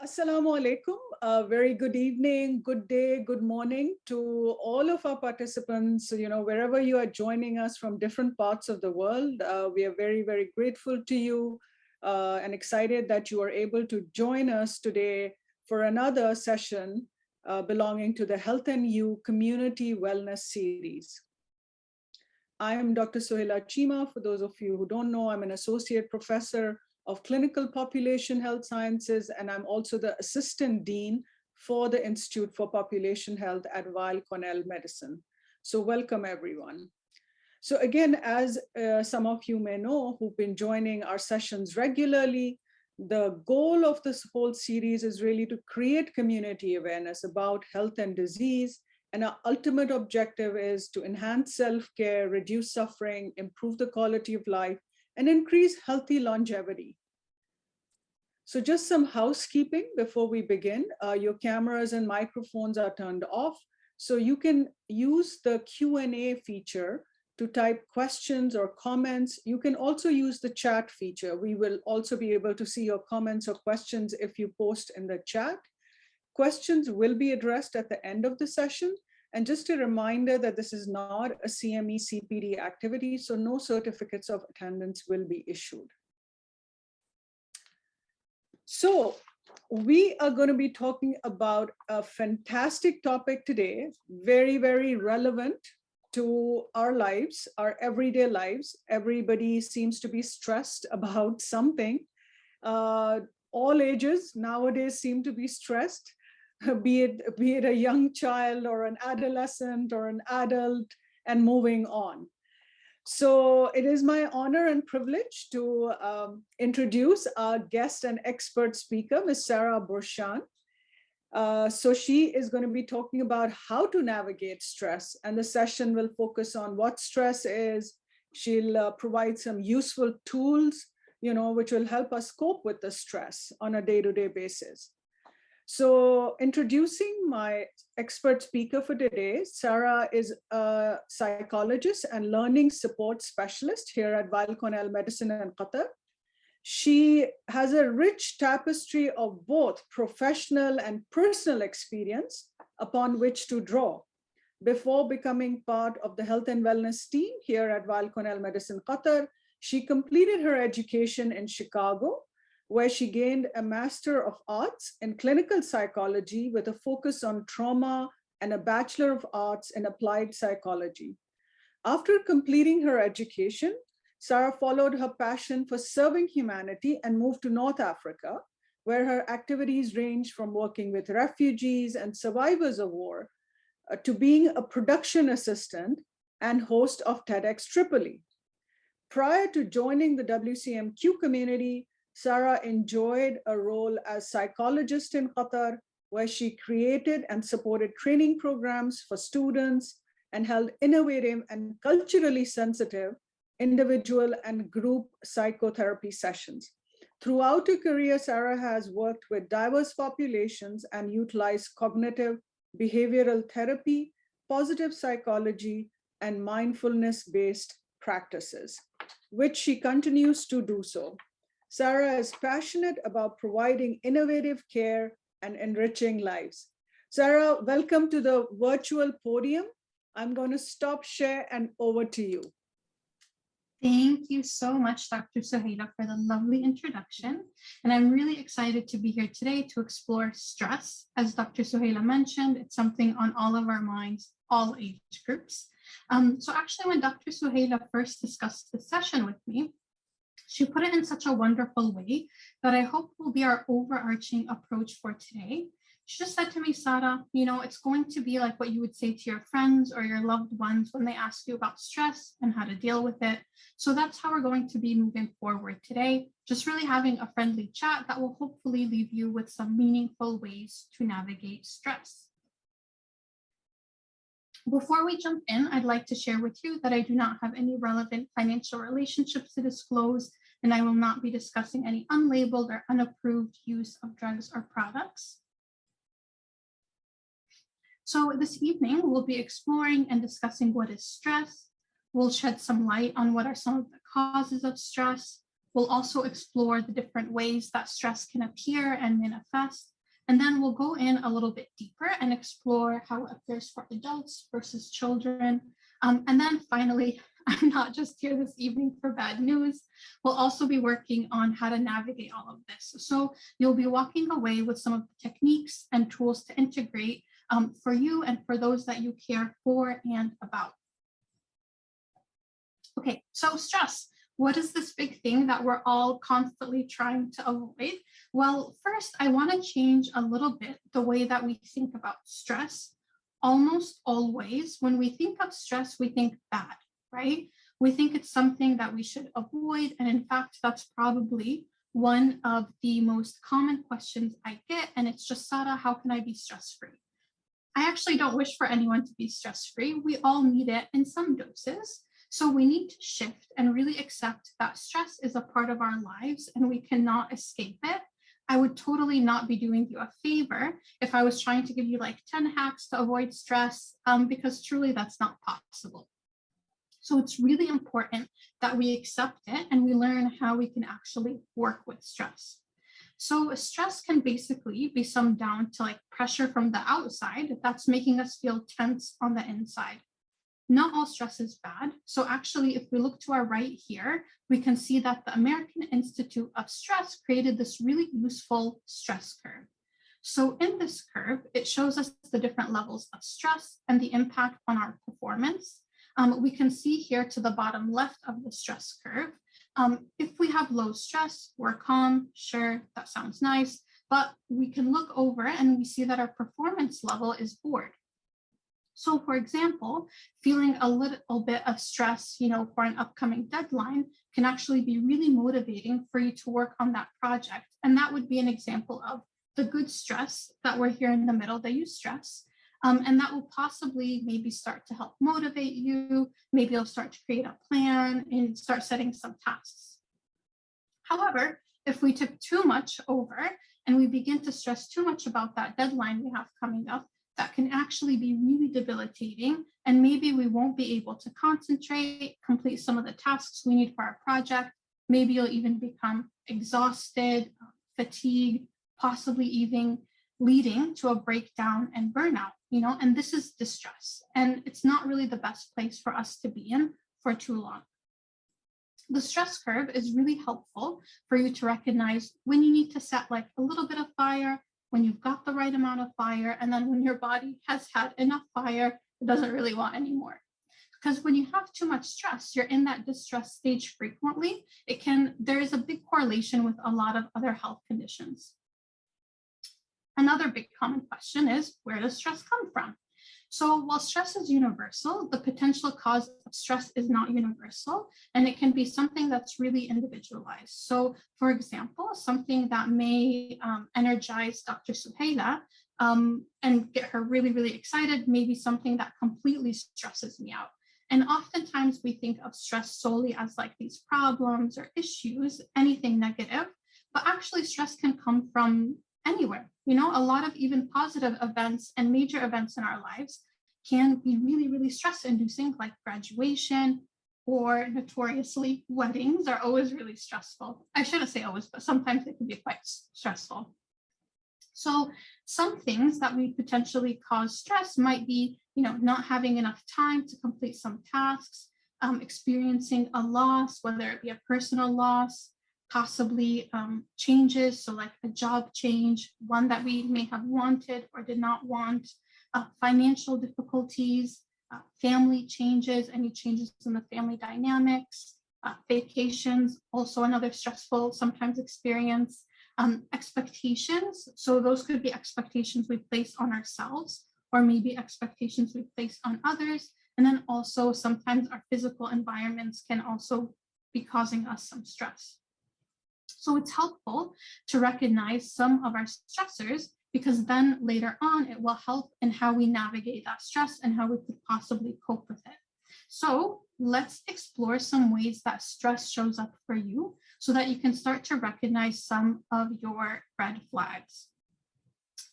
Assalamu alaikum. Very good evening, good day, good morning to all of our participants, wherever you are joining us from different parts of the world. We are very, very grateful to you and excited that you are able to join us today for another session belonging to the Health and You Community Wellness Series. I am Dr. Sohaila Chima. For those of you who don't know, I'm an associate professor of Clinical Population Health Sciences, and I'm also the Assistant Dean for the Institute for Population Health at Weill Cornell Medicine. So welcome everyone. So again, as some of you may know who've been joining our sessions regularly, the goal of this whole series is really to create community awareness about health and disease. And our ultimate objective is to enhance self-care, reduce suffering, improve the quality of life, and increase healthy longevity. So just some housekeeping before we begin. Your cameras and microphones are turned off, so you can use the Q&A feature to type questions or comments. You can also use the chat feature. We will also be able to see your comments or questions if you post in the chat. Questions will be addressed at the end of the session. And just a reminder that this is not a CME CPD activity, so no certificates of attendance will be issued. So we are going to be talking about a fantastic topic today, very, very relevant to our lives, our everyday lives. Everybody seems to be stressed about something. All ages nowadays seem to be stressed. Be it a young child or an adolescent or an adult, and moving on. So it is my honor and privilege to introduce our guest and expert speaker, Ms. Sarah Burshan. So she is going to be talking about how to navigate stress, and the session will focus on what stress is. She'll provide some useful tools, which will help us cope with the stress on a day-to-day basis. So introducing my expert speaker for today, Sarah is a psychologist and learning support specialist here at Weill Cornell Medicine-Qatar. She has a rich tapestry of both professional and personal experience upon which to draw. Before becoming part of the health and wellness team here at Weill Cornell Medicine-Qatar, she completed her education in Chicago, where she gained a Master of Arts in Clinical Psychology with a focus on trauma and a Bachelor of Arts in Applied Psychology. After completing her education, Sarah followed her passion for serving humanity and moved to North Africa, where her activities range from working with refugees and survivors of war to being a production assistant and host of TEDx Tripoli. Prior to joining the WCM-Q community, Sarah enjoyed a role as psychologist in Qatar, where she created and supported training programs for students and held innovative and culturally sensitive individual and group psychotherapy sessions. Throughout her career, Sarah has worked with diverse populations and utilized cognitive behavioral therapy, positive psychology, and mindfulness-based practices, which she continues to do so. Sarah is passionate about providing innovative care and enriching lives. Sarah, welcome to the virtual podium. I'm going to stop share and over to you. Thank you so much, Dr. Sohaila, for the lovely introduction. And I'm really excited to be here today to explore stress. As Dr. Sohaila mentioned, it's something on all of our minds, all age groups. So actually, when Dr. Sohaila first discussed the session with me, she put it in such a wonderful way that I hope will be our overarching approach for today. She just said to me, Sarah, it's going to be like what you would say to your friends or your loved ones when they ask you about stress and how to deal with it. So that's how we're going to be moving forward today, just really having a friendly chat that will hopefully leave you with some meaningful ways to navigate stress. Before we jump in, I'd like to share with you that I do not have any relevant financial relationships to disclose, and I will not be discussing any unlabeled or unapproved use of drugs or products. So this evening, we'll be exploring and discussing what is stress. We'll shed some light on what are some of the causes of stress, We'll also explore the different ways that stress can appear and manifest. And then we'll go in a little bit deeper and explore how it appears for adults versus children. And then finally, I'm not just here this evening for bad news. We'll also be working on how to navigate all of this. So you'll be walking away with some of the techniques and tools to integrate for you and for those that you care for and about. Okay, so stress. What is this big thing that we're all constantly trying to avoid? Well, first, I want to change a little bit the way that we think about stress. Almost always, when we think of stress, we think bad, right? We think it's something that we should avoid. And in fact, that's probably one of the most common questions I get. And it's just, Sara, how can I be stress-free? I actually don't wish for anyone to be stress-free. We all need it in some doses. So we need to shift and really accept that stress is a part of our lives and we cannot escape it. I would totally not be doing you a favor if I was trying to give you like 10 hacks to avoid stress, because truly that's not possible. So it's really important that we accept it and we learn how we can actually work with stress. So stress can basically be summed down to like pressure from the outside that's making us feel tense on the inside. Not all stress is bad. So actually, if we look to our right here, we can see that the American Institute of Stress created this really useful stress curve. So in this curve, it shows us the different levels of stress and the impact on our performance. We can see here to the bottom left of the stress curve, if we have low stress, we're calm, sure, that sounds nice, but we can look over and we see that our performance level is bored. So for example, feeling a little bit of stress, for an upcoming deadline can actually be really motivating for you to work on that project. And that would be an example of the good stress that we're here in the middle, the eustress. And that will possibly maybe start to help motivate you. Maybe you'll start to create a plan and start setting some tasks. However, if we took too much over and we begin to stress too much about that deadline we have coming up, that can actually be really debilitating, and maybe we won't be able to concentrate, complete some of the tasks we need for our project. Maybe you'll even become exhausted, fatigued, possibly even leading to a breakdown and burnout, and this is distress. And it's not really the best place for us to be in for too long. The stress curve is really helpful for you to recognize when you need to set like a little bit of fire, when you've got the right amount of fire, and then when your body has had enough fire, it doesn't really want any more. Because when you have too much stress, you're in that distress stage frequently. There is a big correlation with a lot of other health conditions. Another big common question is, where does stress come from? So while stress is universal, the potential cause of stress is not universal, and it can be something that's really individualized. So for example, something that may energize Dr. Suhaila and get her really, really excited, maybe something that completely stresses me out. And oftentimes we think of stress solely as like these problems or issues, anything negative, but actually stress can come from anywhere. A lot of even positive events and major events in our lives can be really, really stress-inducing, like graduation, or notoriously weddings are always really stressful. I shouldn't say always, but sometimes they can be quite stressful. So some things that we potentially cause stress might be, not having enough time to complete some tasks, experiencing a loss, whether it be a personal loss, possibly changes, so like a job change, one that we may have wanted or did not want, financial difficulties, family changes, any changes in the family dynamics, vacations, also another stressful sometimes experience, expectations. So those could be expectations we place on ourselves, or maybe expectations we place on others. And then also sometimes our physical environments can also be causing us some stress. So it's helpful to recognize some of our stressors, because then later on it will help in how we navigate that stress and how we could possibly cope with it. So let's explore some ways that stress shows up for you so that you can start to recognize some of your red flags.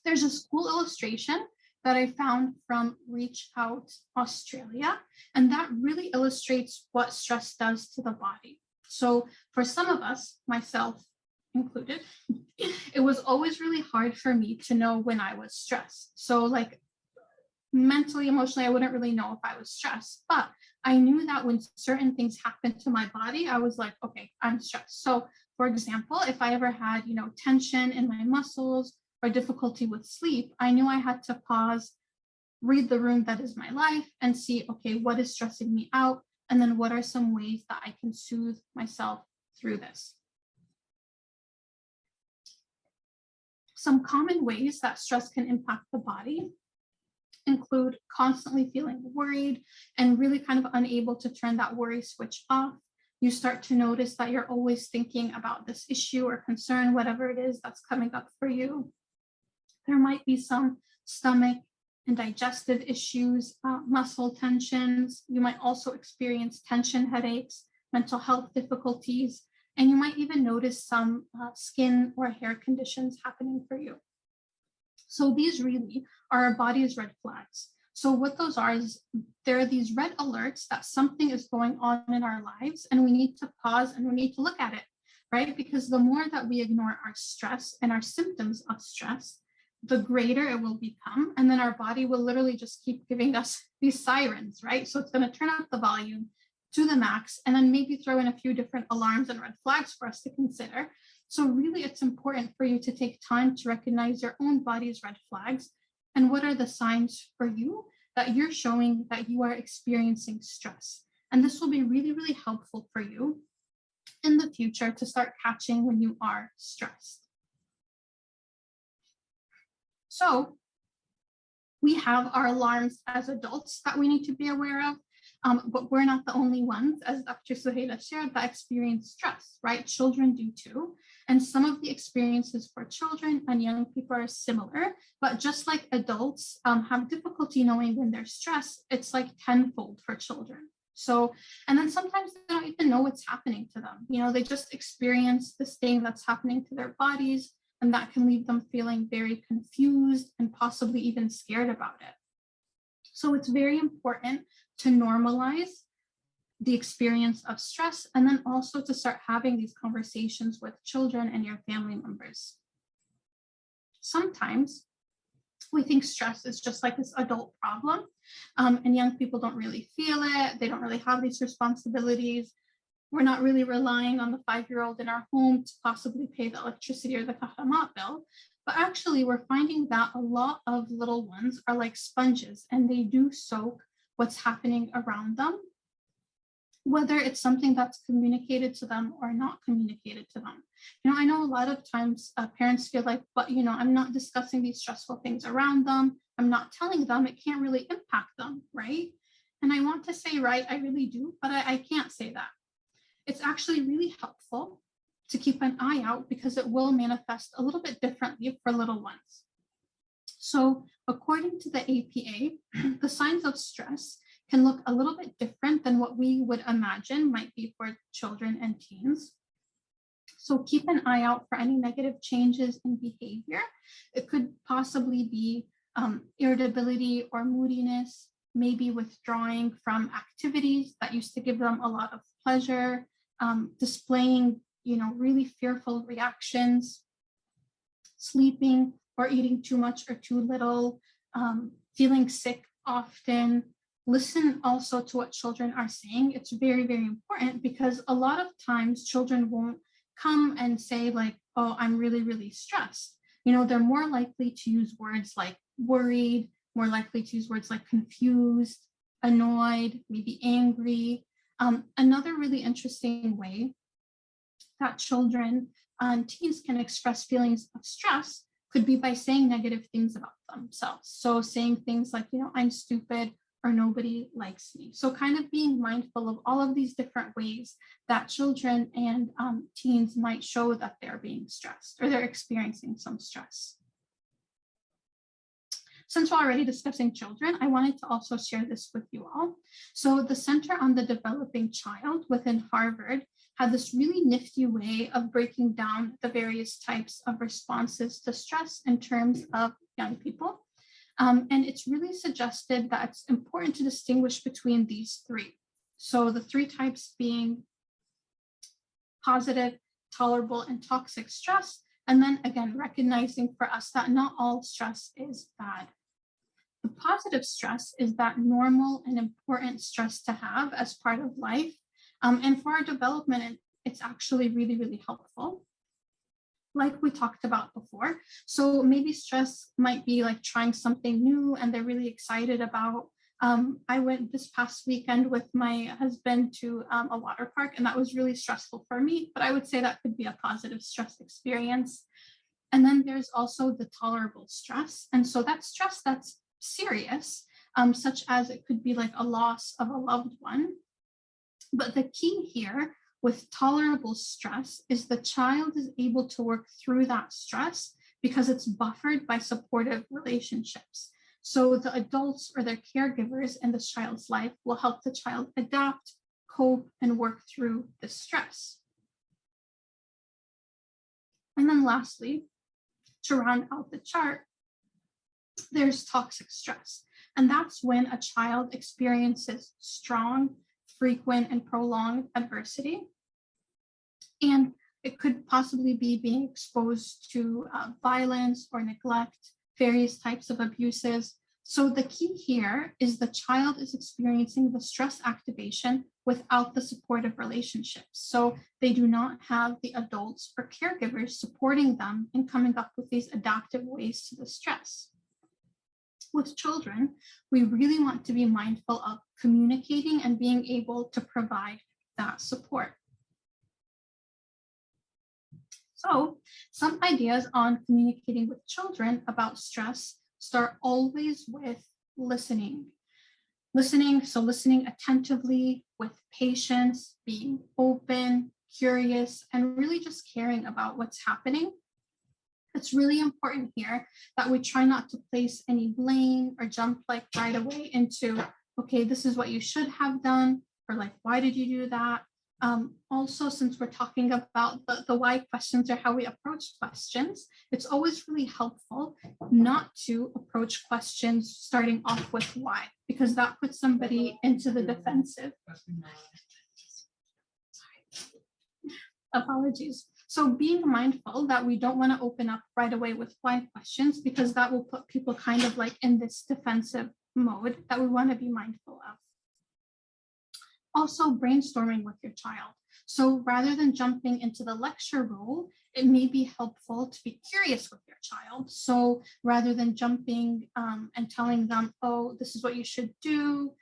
There's a school illustration that I found from Reach Out Australia, and that really illustrates what stress does to the body. So for some of us, myself included, it was always really hard for me to know when I was stressed. So like mentally, emotionally, I wouldn't really know if I was stressed, but I knew that when certain things happened to my body, I was like, okay, I'm stressed. So for example, if I ever had, tension in my muscles or difficulty with sleep, I knew I had to pause, read the room that is my life, and see, okay, what is stressing me out? And then what are some ways that I can soothe myself through this? Some common ways that stress can impact the body include constantly feeling worried and really kind of unable to turn that worry switch off. You start to notice that you're always thinking about this issue or concern, whatever it is that's coming up for you. There might be some stomach and digestive issues, muscle tensions. You might also experience tension headaches, mental health difficulties, and you might even notice some skin or hair conditions happening for you. So these really are our body's red flags. So what those are is there are these red alerts that something is going on in our lives and we need to pause and we need to look at it, right? Because the more that we ignore our stress and our symptoms of stress, the greater it will become. And then our body will literally just keep giving us these sirens, right? So it's going to turn up the volume to the max and then maybe throw in a few different alarms and red flags for us to consider. So really, it's important for you to take time to recognize your own body's red flags and what are the signs for you that you're showing that you are experiencing stress. And this will be really, really helpful for you in the future to start catching when you are stressed. So we have our alarms as adults that we need to be aware of. But we're not the only ones, as Dr. Suhaila shared, that experience stress, right? Children do too. And some of the experiences for children and young people are similar, but just like adults have difficulty knowing when they're stressed, it's like tenfold for children. So, and then sometimes they don't even know what's happening to them. They just experience this thing that's happening to their bodies, and that can leave them feeling very confused and possibly even scared about it. So it's very important to normalize the experience of stress and then also to start having these conversations with children and your family members. Sometimes we think stress is just like this adult problem, and young people don't really feel it. They don't really have these responsibilities. We're not really relying on the 5-year-old in our home to possibly pay the electricity or the kahramat bill. But actually, we're finding that a lot of little ones are like sponges and they do soak what's happening around them, whether it's something that's communicated to them or not communicated to them. I know a lot of times parents feel like, but I'm not discussing these stressful things around them. I'm not telling them, it can't really impact them, right? And I want to say, right, I really do, but I can't say that. It's actually really helpful to keep an eye out because it will manifest a little bit differently for little ones. So according to the APA, the signs of stress can look a little bit different than what we would imagine might be for children and teens. So keep an eye out for any negative changes in behavior. It could possibly be irritability or moodiness, maybe withdrawing from activities that used to give them a lot of pleasure, displaying, really fearful reactions, sleeping or eating too much or too little, feeling sick often. Listen also to what children are saying. It's very, very important because a lot of times children won't come and say like, oh, I'm really, really stressed. They're more likely to use words like worried, more likely to use words like confused, annoyed, maybe angry. Another really interesting way that children and teens can express feelings of stress could be by saying negative things about themselves. So saying things like, I'm stupid or nobody likes me. So kind of being mindful of all of these different ways that children and teens might show that they're being stressed or they're experiencing some stress. Since we're already discussing children, I wanted to also share this with you all. So the Center on the Developing Child within Harvard had this really nifty way of breaking down the various types of responses to stress in terms of young people. And it's really suggested that it's important to distinguish between these three. So the three types being positive, tolerable, and toxic stress. And then again, recognizing for us that not all stress is bad. The positive stress is that normal and important stress to have as part of life. And for our development, it's actually really, really helpful, like we talked about before. So maybe stress might be like trying something new and they're really excited about. I went this past weekend with my husband to a water park, and that was really stressful for me, but I would say that could be a positive stress experience. And then there's also the tolerable stress. And so that's stress that's serious, such as it could be like a loss of a loved one. But the key here with tolerable stress is the child is able to work through that stress because it's buffered by supportive relationships. So the adults or their caregivers in the child's life will help the child adapt, cope, and work through the stress. And then lastly, to round out the chart, there's toxic stress. And that's when a child experiences strong, frequent, and prolonged adversity. And it could possibly be being exposed to violence or neglect, various types of abuses. So the key here is the child is experiencing the stress activation without the supportive relationships. So they do not have the adults or caregivers supporting them in coming up with these adaptive ways to the stress. With children, we really want to be mindful of communicating and being able to provide that support. So some ideas on communicating with children about stress start always with listening. So listening attentively with patience, being open, curious, and really just caring about what's happening. It's really important here that we try not to place any blame or jump like right away into, okay, this is what you should have done, or like, why did you do that? Also, since we're talking about the why questions or how we approach questions, it's always really helpful not to approach questions starting off with why, because that puts somebody into the defensive. Apologies. So being mindful that we don't want to open up right away with why questions, because that will put people kind of like in this defensive mode that we want to be mindful of. Also, brainstorming with your child. So rather than jumping into the lecture role, it may be helpful to be curious with your child. So rather than jumping and telling them, oh, this is what you should do,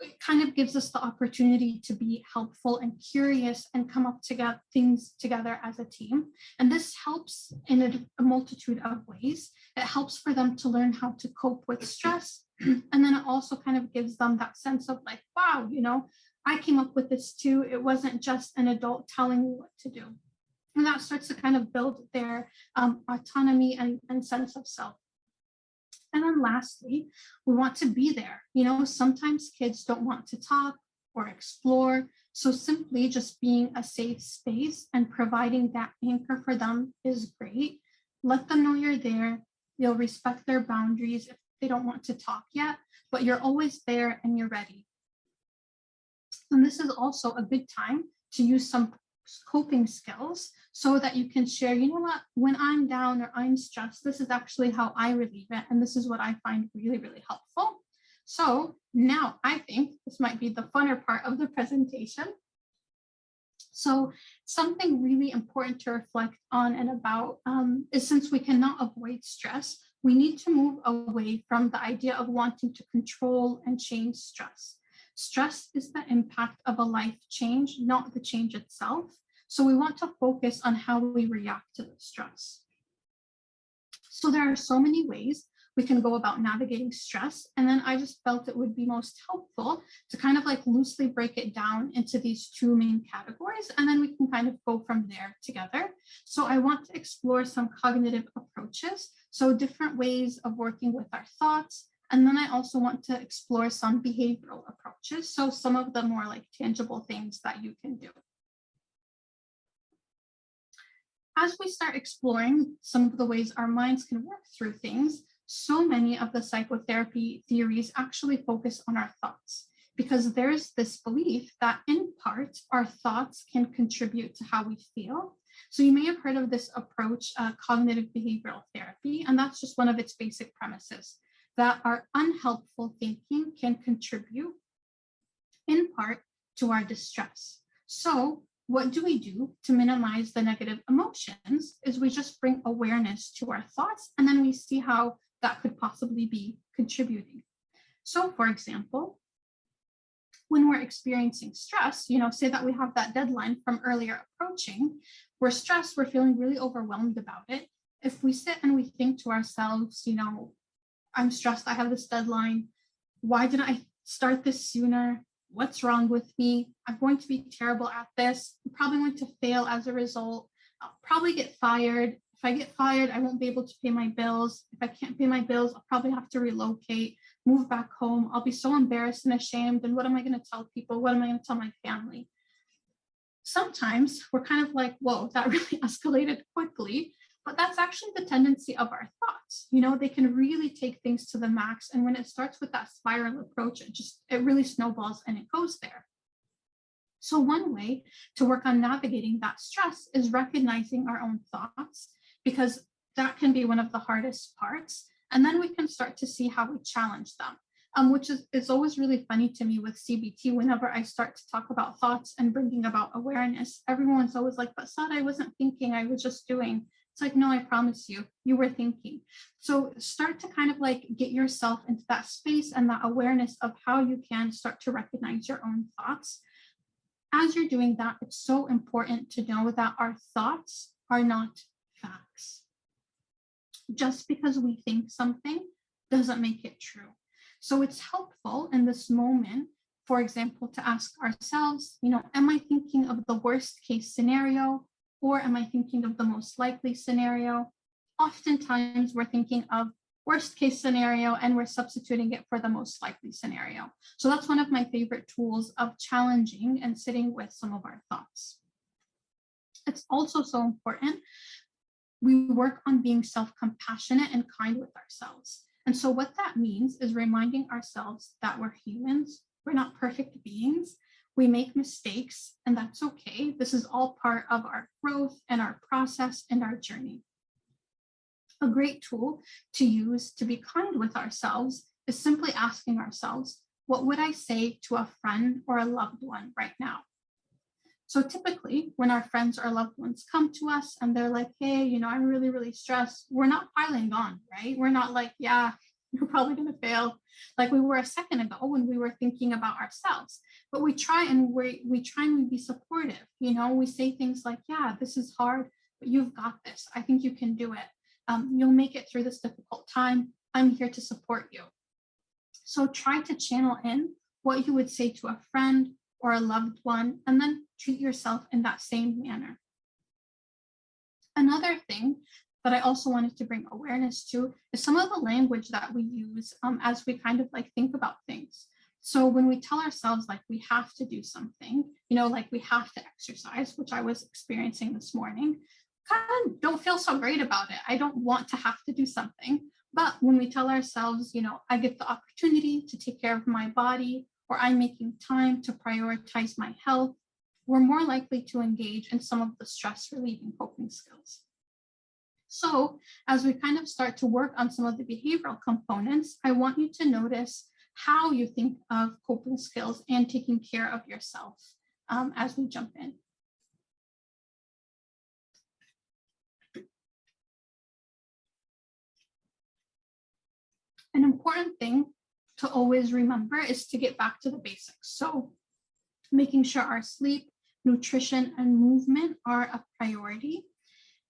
it kind of gives us the opportunity to be helpful and curious and come up together things together as a team. And this helps in a multitude of ways. It helps for them to learn how to cope with stress. And then it also kind of gives them that sense of like, wow, you know, I came up with this too. It wasn't just an adult telling me what to do. And that starts to kind of build their autonomy and sense of self. And then lastly, we want to be there. You know, sometimes kids don't want to talk or explore. So simply just being a safe space and providing that anchor for them is great. Let them know you're there. You'll respect their boundaries if they don't want to talk yet, but you're always there and you're ready. And this is also a good time to use some coping skills so that you can share, you know what, when I'm down or I'm stressed, this is actually how I relieve it. And this is what I find really, really helpful. So now I think this might be the funner part of the presentation. So something really important to reflect on and about is, since we cannot avoid stress, we need to move away from the idea of wanting to control and change stress. Stress is the impact of a life change, not the change itself. So we want to focus on how we react to the stress. So there are so many ways we can go about navigating stress. And then I just felt it would be most helpful to kind of like loosely break it down into these two main categories. And then we can kind of go from there together. So I want to explore some cognitive approaches. So different ways of working with our thoughts. And then I also want to explore some behavioral approaches. So some of the more like tangible things that you can do. As we start exploring some of the ways our minds can work through things, so many of the psychotherapy theories actually focus on our thoughts. because there's this belief that in part, our thoughts can contribute to how we feel. So you may have heard of this approach, cognitive behavioral therapy, and that's just one of its basic premises, that our unhelpful thinking can contribute in part to our distress. So what do we do to minimize the negative emotions is we just bring awareness to our thoughts, and then we see how that could possibly be contributing. So for example, when we're experiencing stress, say that we have that deadline from earlier approaching, we're stressed, we're feeling really overwhelmed about it. If we sit and we think to ourselves, I'm stressed, I have this deadline. Why didn't I start this sooner? What's wrong with me? I'm going to be terrible at this. I'm probably going to fail as a result. I'll probably get fired. If I get fired, I won't be able to pay my bills. If I can't pay my bills, I'll probably have to relocate, move back home. I'll be so embarrassed and ashamed. And what am I going to tell people? What am I going to tell my family? Sometimes we're kind of like, whoa, that really escalated quickly. But that's actually the tendency of our thoughts. They can really take things to the max. And when it starts with that spiral approach, it really snowballs and it goes there. So one way to work on navigating that stress is recognizing our own thoughts, because that can be one of the hardest parts. And then we can start to see how we challenge them, which is always really funny to me with CBT. Whenever I start to talk about thoughts and bringing about awareness, everyone's always like, but Sad, I wasn't thinking, I was just doing. It's like, no, I promise you, you were thinking. So start to kind of like get yourself into that space and that awareness of how you can start to recognize your own thoughts. As you're doing that, it's so important to know that our thoughts are not facts. Just because we think something doesn't make it true. So it's helpful in this moment, for example, to ask ourselves, am I thinking of the worst case scenario? Or am I thinking of the most likely scenario? Oftentimes we're thinking of worst case scenario and we're substituting it for the most likely scenario. So that's one of my favorite tools of challenging and sitting with some of our thoughts. It's also so important we work on being self-compassionate and kind with ourselves. And so what that means is reminding ourselves that we're humans, we're not perfect beings. We make mistakes, and that's okay. This is all part of our growth and our process and our journey. A great tool to use to be kind with ourselves is simply asking ourselves, what would I say to a friend or a loved one right now? So typically, when our friends or loved ones come to us and they're like, hey, I'm really, really stressed, we're not piling on, right? We're not like, yeah, you're probably going to fail, like we were a second ago when we were thinking about ourselves. But we try and we be supportive. We say things like, yeah, this is hard, but you've got this. I think you can do it. You'll make it through this difficult time. I'm here to support you. So try to channel in what you would say to a friend or a loved one, and then treat yourself in that same manner. Another thing that I also wanted to bring awareness to is some of the language that we use as we kind of like think about things. So when we tell ourselves like we have to do something, like we have to exercise, which I was experiencing this morning, kind of don't feel so great about it. I don't want to have to do something. But when we tell ourselves, I get the opportunity to take care of my body, or I'm making time to prioritize my health, we're more likely to engage in some of the stress relieving coping skills. So as we kind of start to work on some of the behavioral components, I want you to notice how you think of coping skills and taking care of yourself as we jump in. An important thing to always remember is to get back to the basics. So making sure our sleep, nutrition, and movement are a priority.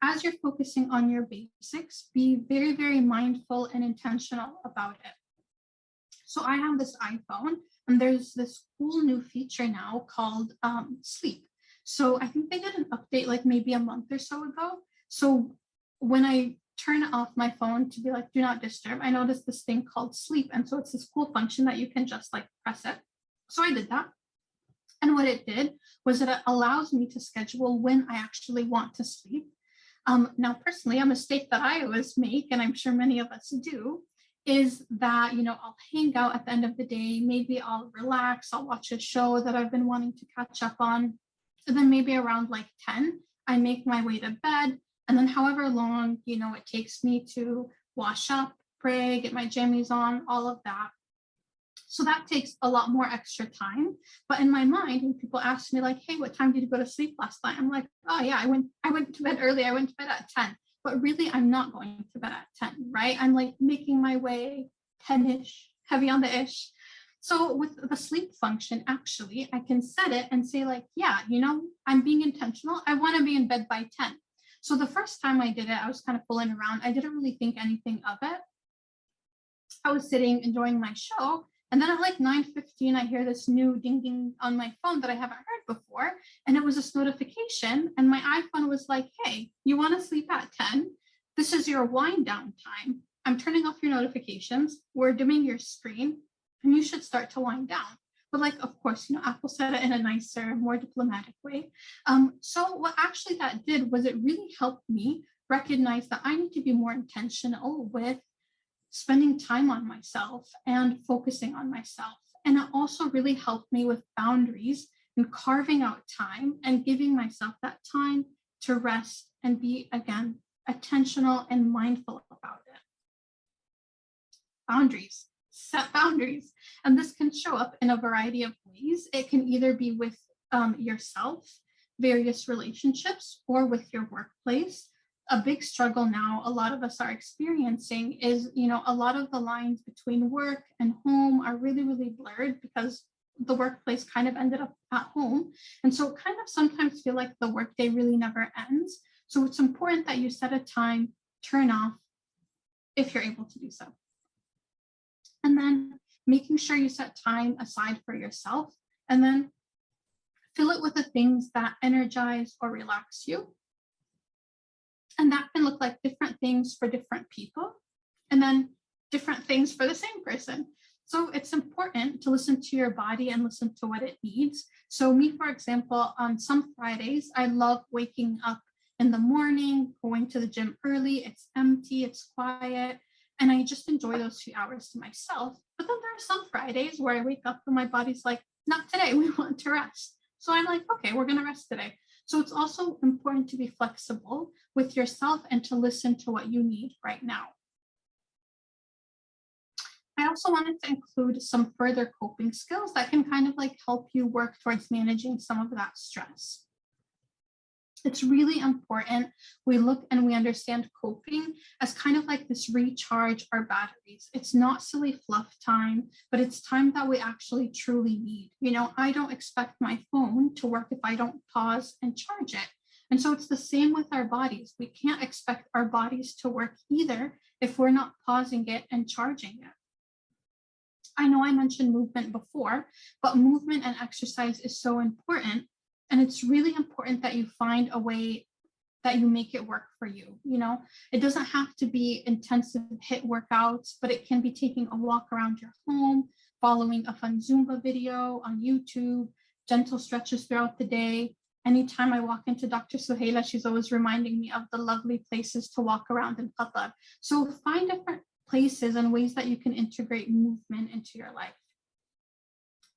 As you're focusing on your basics, be very, very mindful and intentional about it. So I have this iPhone, and there's this cool new feature now called Sleep. So I think they did an update like maybe a month or so ago. So when I turn off my phone to be like, do not disturb, I noticed this thing called Sleep. And so it's this cool function that you can just like press it. So I did that. And what it did was that it allows me to schedule when I actually want to sleep. Now, personally, a mistake that I always make, and I'm sure many of us do, is that, I'll hang out at the end of the day. Maybe I'll relax. I'll watch a show that I've been wanting to catch up on. And then maybe around like 10, I make my way to bed. And then however long, it takes me to wash up, pray, get my jammies on, all of that. So that takes a lot more extra time. But in my mind, when people ask me like, hey, what time did you go to sleep last night? I'm like, oh yeah, I went to bed early. I went to bed at 10. But really, I'm not going to bed at 10, right? I'm like making my way 10-ish, heavy on the ish. So with the sleep function, actually, I can set it and say like, yeah, I'm being intentional. I want to be in bed by 10. So the first time I did it, I was kind of fooling around. I didn't really think anything of it. I was sitting, enjoying my show. And then at like 9:15, I hear this new ding ding on my phone that I haven't heard before. And it was this notification. And my iPhone was like, hey, you want to sleep at 10? This is your wind down time. I'm turning off your notifications. We're dimming your screen. And you should start to wind down. But like, of course, Apple said it in a nicer, more diplomatic way. So what actually that did was it really helped me recognize that I need to be more intentional with spending time on myself and focusing on myself. And it also really helped me with boundaries and carving out time and giving myself that time to rest and be, again, attentional and mindful about it. Boundaries, set boundaries. And this can show up in a variety of ways. It can either be with yourself, various relationships, or with your workplace. A big struggle now a lot of us are experiencing is, a lot of the lines between work and home are really, really blurred because the workplace kind of ended up at home. And so kind of sometimes feel like the workday really never ends. So it's important that you set a time, turn off if you're able to do so. And then making sure you set time aside for yourself and then fill it with the things that energize or relax you. And that can look like different things for different people and then different things for the same person. So it's important to listen to your body and listen to what it needs. So me, for example, on some Fridays, I love waking up in the morning, going to the gym early. It's empty, it's quiet, and I just enjoy those few hours to myself. But then there are some Fridays where I wake up and my body's like, not today, we want to rest. So I'm like, okay, we're going to rest today. So it's also important to be flexible with yourself and to listen to what you need right now. I also wanted to include some further coping skills that can kind of like help you work towards managing some of that stress. It's really important we look and we understand coping as kind of like this recharge our batteries. It's not silly fluff time, but it's time that we actually truly need. I don't expect my phone to work if I don't pause and charge it. And so it's the same with our bodies. We can't expect our bodies to work either if we're not pausing it and charging it. I know I mentioned movement before, but movement and exercise is so important. And it's really important that you find a way that you make it work for you. It doesn't have to be intensive HIIT workouts, but it can be taking a walk around your home, following a fun Zumba video on YouTube, gentle stretches throughout the day. Anytime I walk into Dr. Suhaila, she's always reminding me of the lovely places to walk around in Qatar. So find different places and ways that you can integrate movement into your life.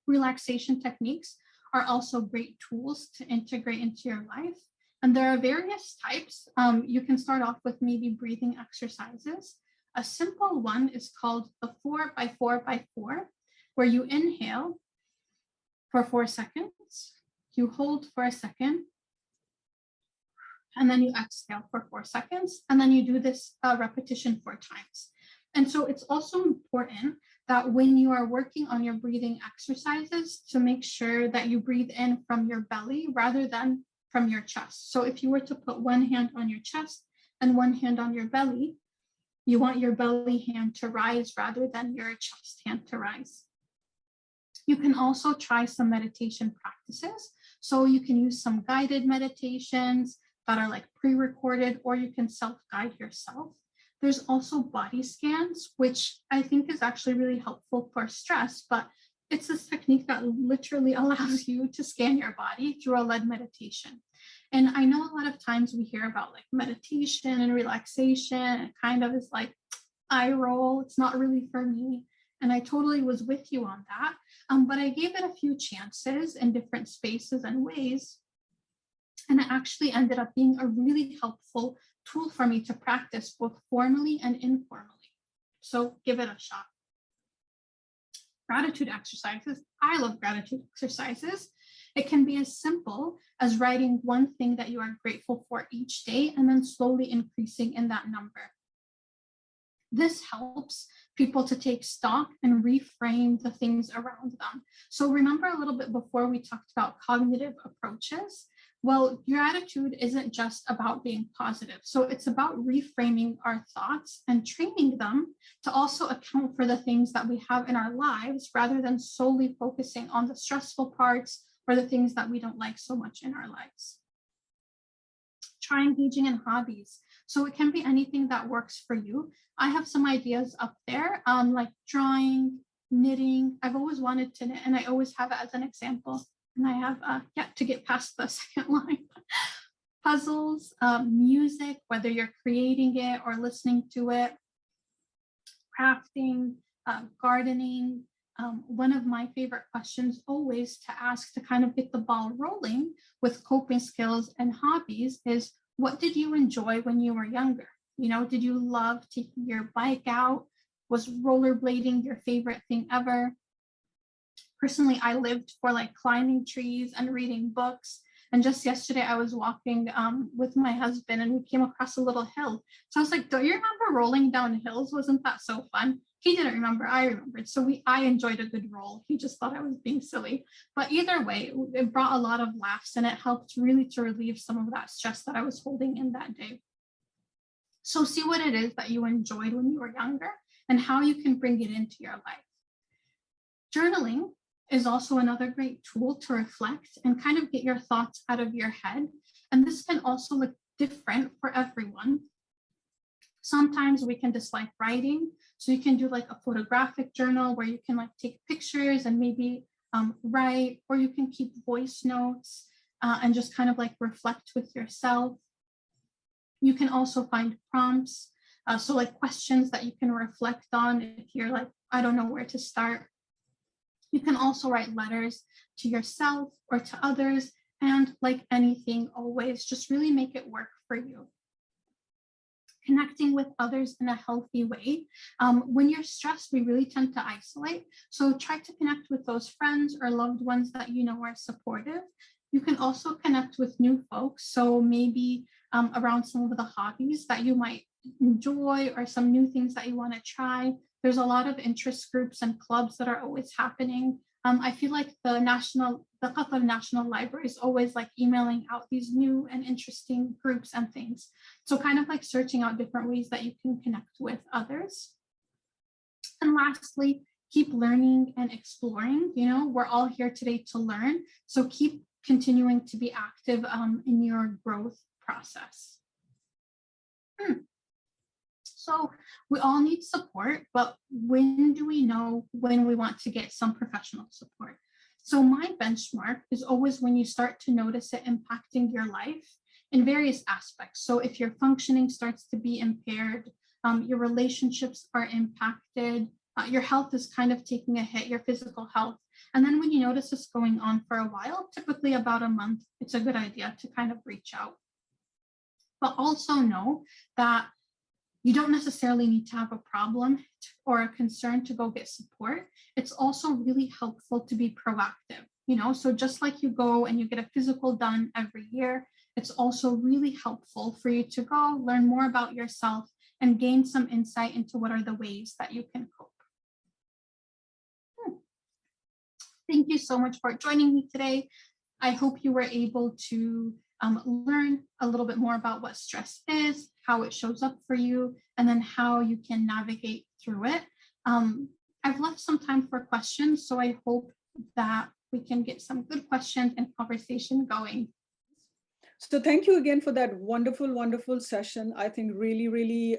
Relaxation techniques are also great tools to integrate into your life. And there are various types. You can start off with maybe breathing exercises. A simple one is called the 4x4x4, where you inhale for 4 seconds, you hold for a second, and then you exhale for 4 seconds, and then you do this repetition 4 times. And so it's also important that when you are working on your breathing exercises to make sure that you breathe in from your belly rather than from your chest. So if you were to put one hand on your chest and one hand on your belly, you want your belly hand to rise rather than your chest hand to rise. You can also try some meditation practices. So you can use some guided meditations that are like pre-recorded, or you can self-guide yourself. There's also body scans, which I think is actually really helpful for stress, but it's this technique that literally allows you to scan your body through a led meditation. And I know a lot of times we hear about like meditation and relaxation, and it kind of is like, eye roll. It's not really for me. And I totally was with you on that. But I gave it a few chances in different spaces and ways. And it actually ended up being a really helpful tool for me to practice both formally and informally. So give it a shot. Gratitude exercises. I love gratitude exercises. It can be as simple as writing one thing that you are grateful for each day and then slowly increasing in that number. This helps people to take stock and reframe the things around them. So remember a little bit before we talked about cognitive approaches. Well, gratitude isn't just about being positive. So it's about reframing our thoughts and training them to also account for the things that we have in our lives rather than solely focusing on the stressful parts or the things that we don't like so much in our lives. Try engaging in hobbies. So it can be anything that works for you. I have some ideas up there, like drawing, knitting. I've always wanted to knit, and I always have it as an example. And I have yet to get past the second line. Puzzles, music, whether you're creating it or listening to it, crafting, gardening. One of my favorite questions always to ask to kind of get the ball rolling with coping skills and hobbies is, what did you enjoy when you were younger? You know, did you love taking your bike out? Was rollerblading your favorite thing ever? Personally, I lived for like climbing trees and reading books. And just yesterday, I was walking with my husband and we came across a little hill. So I was like, don't you remember rolling down hills? Wasn't that so fun? He didn't remember, I remembered. So I enjoyed a good roll. He just thought I was being silly. But either way, it brought a lot of laughs and it helped really to relieve some of that stress that I was holding in that day. So see what it is that you enjoyed when you were younger and how you can bring it into your life. Journaling is also another great tool to reflect and kind of get your thoughts out of your head. And this can also look different for everyone. Sometimes we can dislike writing. So you can do like a photographic journal where you can like take pictures and maybe write, or you can keep voice notes and just kind of like reflect with yourself. You can also find prompts. So like questions that you can reflect on if you're like, I don't know where to start. You can also write letters to yourself or to others. And like anything, always just really make it work for you. Connecting with others in a healthy way. When you're stressed, we really tend to isolate. So try to connect with those friends or loved ones that you know are supportive. You can also connect with new folks. So maybe around some of the hobbies that you might enjoy or some new things that you want to try. There's a lot of interest groups and clubs that are always happening. I feel like the Qatar National Library is always like emailing out these new and interesting groups and things. So kind of like searching out different ways that you can connect with others. And lastly, keep learning and exploring. You know, we're all here today to learn. So keep continuing to be active in your growth process. So we all need support, but when do we know when we want to get some professional support? So my benchmark is always when you start to notice it impacting your life in various aspects. So if your functioning starts to be impaired, your relationships are impacted, your health is kind of taking a hit, your physical health. And then when you notice this going on for a while, typically about a month, it's a good idea to kind of reach out. But also know that you don't necessarily need to have a problem or a concern to go get support. It's also really helpful to be proactive, you know, so just like you go and you get a physical done every year, it's also really helpful for you to go learn more about yourself and gain some insight into what are the ways that you can cope. Thank you so much for joining me today. I hope you were able to learn a little bit more about what stress is, how it shows up for you, and then how you can navigate through it. I've left some time for questions, so I hope that we can get some good questions and conversation going. So thank you again for that wonderful, wonderful session. I think really, really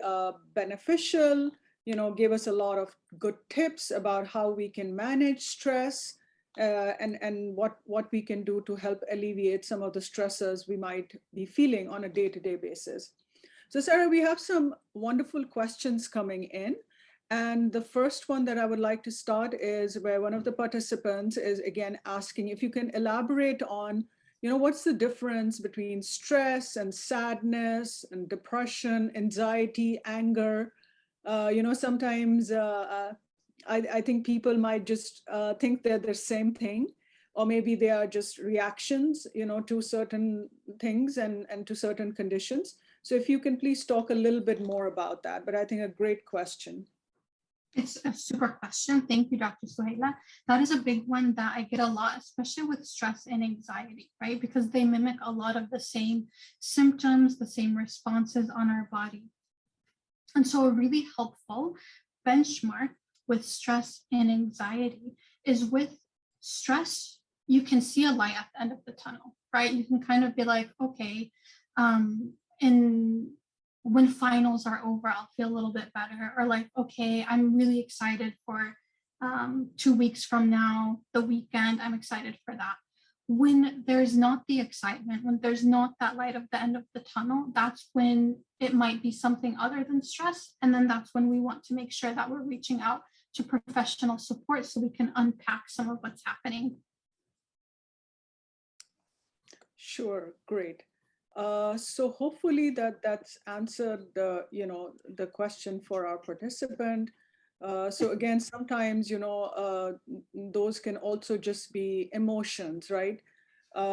beneficial, you know, gave us a lot of good tips about how we can manage stress and what we can do to help alleviate some of the stressors we might be feeling on a day-to-day basis. So Sarah, we have some wonderful questions coming in. And the first one that I would like to start is where one of the participants is again asking if you can elaborate on, what's the difference between stress and sadness and depression, anxiety, anger? Sometimes I think people might just think they're the same thing, or maybe they are just reactions, to certain things and to certain conditions. So if you can please talk a little bit more about that, but I think a great question. It's a super question. Thank you, Dr. Suhaila. That is a big one that I get a lot, especially with stress and anxiety, right? Because they mimic a lot of the same symptoms, the same responses on our body. And so a really helpful benchmark with stress and anxiety is with stress, you can see a light at the end of the tunnel, right? You can kind of be like, okay, and when finals are over, I'll feel a little bit better. Or like, okay, I'm really excited for 2 weeks from now, the weekend, I'm excited for that. When there's not the excitement, when there's not that light at the end of the tunnel, that's when it might be something other than stress. And then that's when we want to make sure that we're reaching out to professional support so we can unpack some of what's happening. Sure, great. So hopefully that's answered the question for our participant. So again, sometimes, those can also just be emotions, right?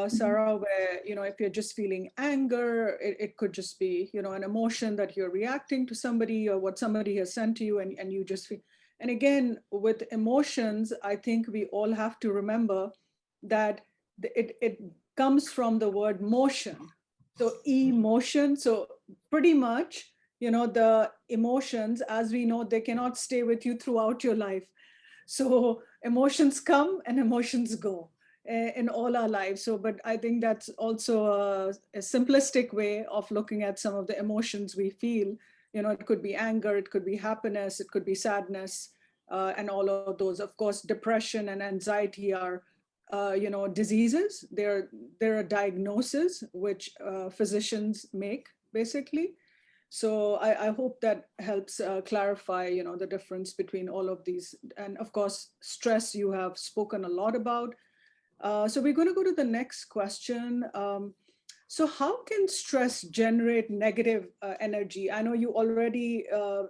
Sarah, where, if you're just feeling anger, it could just be, an emotion that you're reacting to somebody or what somebody has sent to you and you just feel. And again, with emotions, I think we all have to remember that it comes from the word motion. So emotion, so pretty much, the emotions, as we know, they cannot stay with you throughout your life. So emotions come and emotions go in all our lives. So, but I think that's also a simplistic way of looking at some of the emotions we feel. It could be anger, it could be happiness, it could be sadness, and all of those. Of course, depression and anxiety are diseases. They're a diagnosis which physicians make, basically. So I hope that helps clarify, the difference between all of these. And of course, stress you have spoken a lot about. So we're going to go to the next question. So how can stress generate negative energy? I know you already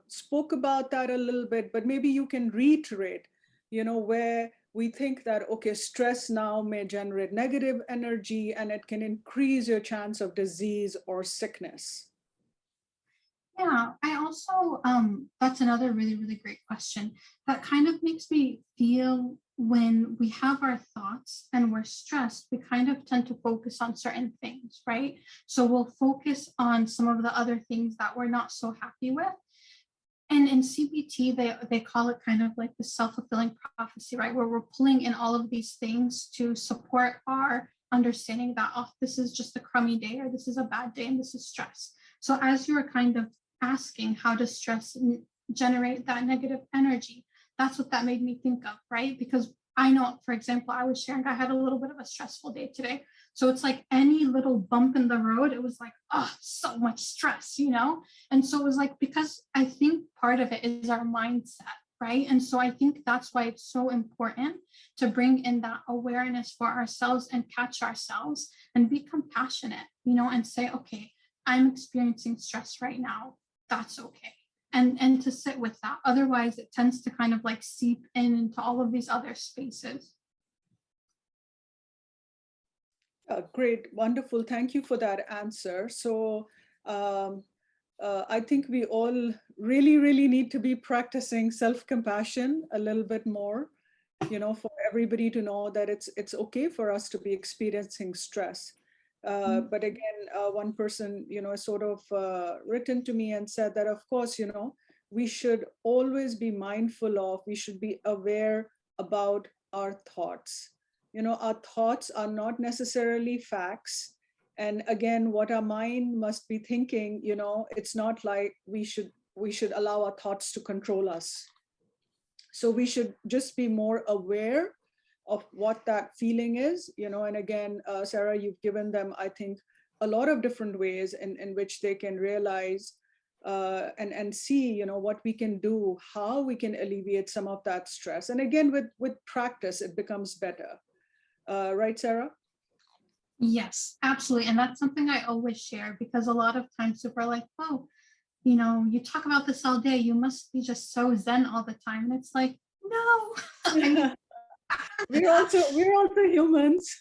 spoke about that a little bit, but maybe you can reiterate, where we think that, okay, stress now may generate negative energy and it can increase your chance of disease or sickness. Yeah, I also, that's another really, really great question. That kind of makes me feel when we have our thoughts and we're stressed, we kind of tend to focus on certain things, right? So we'll focus on some of the other things that we're not so happy with. And in CBT, they call it kind of like the self-fulfilling prophecy, right? Where we're pulling in all of these things to support our understanding that, oh, this is just a crummy day, or this is a bad day, and this is stress. So as you're kind of asking, how does stress generate that negative energy? That's what that made me think of, right? Because I know, for example, I was sharing, I had a little bit of a stressful day today. So it's like any little bump in the road, it was like, oh, so much stress, And so it was like, because I think part of it is our mindset, right? And so I think that's why it's so important to bring in that awareness for ourselves and catch ourselves and be compassionate, and say, okay, I'm experiencing stress right now. That's okay. And to sit with that. Otherwise, it tends to kind of like seep into all of these other spaces. Great, wonderful. Thank you for that answer. So I think we all really, really need to be practicing self-compassion a little bit more, for everybody to know that it's okay for us to be experiencing stress. But again, one person, sort of written to me and said that, of course, we should always be mindful of, we should be aware about our thoughts. Our thoughts are not necessarily facts. And again, what our mind must be thinking, it's not like we should allow our thoughts to control us. So we should just be more aware of what that feeling is, and again, Sarah, you've given them, I think, a lot of different ways in which they can realize and see, what we can do, how we can alleviate some of that stress. And again, with practice, it becomes better. Right, Sarah? Yes, absolutely. And that's something I always share, because a lot of times people are like, oh, you talk about this all day, you must be just so zen all the time. And it's like, no, I mean, we're also humans.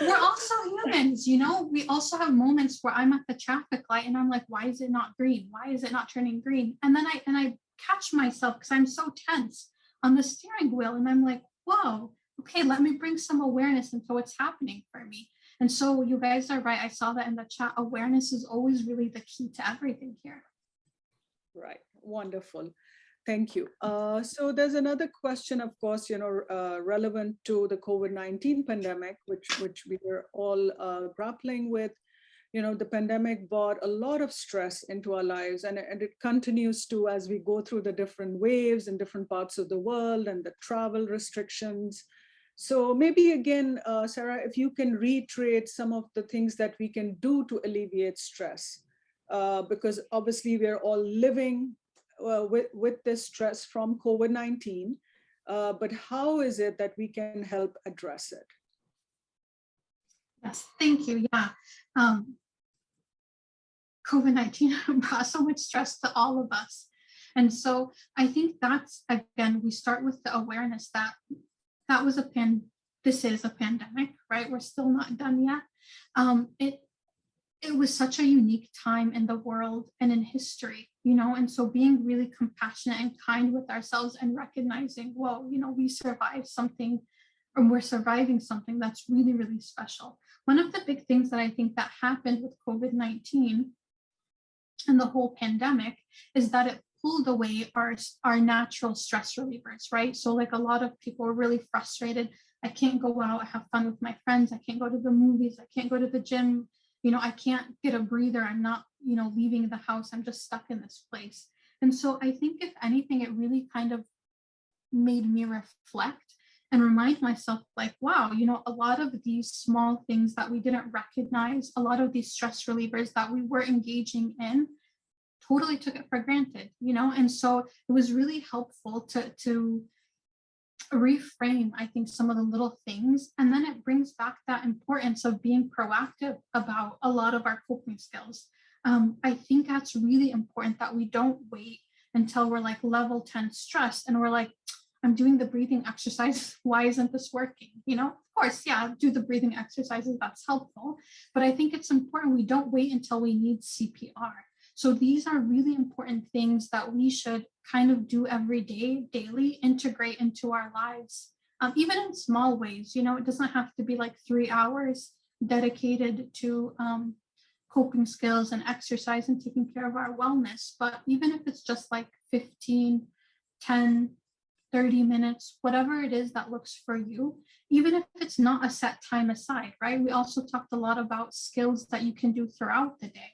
we're also humans, we also have moments where I'm at the traffic light and I'm like, why is it not green? Why is it not turning green? And then I catch myself because I'm so tense on the steering wheel, and I'm like, whoa, okay, let me bring some awareness into what's happening for me. And so you guys are right. I saw that in the chat. Awareness is always really the key to everything here. Right. Wonderful. Thank you. So there's another question, of course, relevant to the COVID-19 pandemic, which we were all grappling with. The pandemic brought a lot of stress into our lives, and it continues to as we go through the different waves in different parts of the world and the travel restrictions. So maybe again, Sarah, if you can reiterate some of the things that we can do to alleviate stress, because obviously we're all living with this stress from COVID-19, but how is it that we can help address it? Yes, thank you. Yeah. COVID-19 brought so much stress to all of us. And so I think that's, again, we start with the awareness that this is a pandemic, right? We're still not done yet. It was such a unique time in the world and in history, and so being really compassionate and kind with ourselves and recognizing, whoa, we survived something, or we're surviving something that's really, really special. One of the big things that I think that happened with COVID-19 and the whole pandemic is that it pulled away our natural stress relievers, right? So like a lot of people are really frustrated. I can't go out, have fun with my friends. I can't go to the movies. I can't go to the gym. I can't get a breather. I'm not, leaving the house. I'm just stuck in this place. And so I think if anything, it really kind of made me reflect and remind myself like, wow, a lot of these small things that we didn't recognize, a lot of these stress relievers that we were engaging in, totally took it for granted, and so it was really helpful to reframe, I think, some of the little things. And then it brings back that importance of being proactive about a lot of our coping skills. I think that's really important, that we don't wait until we're like level 10 stressed and we're like, I'm doing the breathing exercises. Why isn't this working? Of course, yeah, do the breathing exercises. That's helpful. But I think it's important we don't wait until we need CPR. So these are really important things that we should kind of do every day, daily, integrate into our lives, even in small ways. It doesn't have to be like 3 hours dedicated to coping skills and exercise and taking care of our wellness. But even if it's just like 15, 10, 30 minutes, whatever it is that looks for you, even if it's not a set time aside, right? We also talked a lot about skills that you can do throughout the day.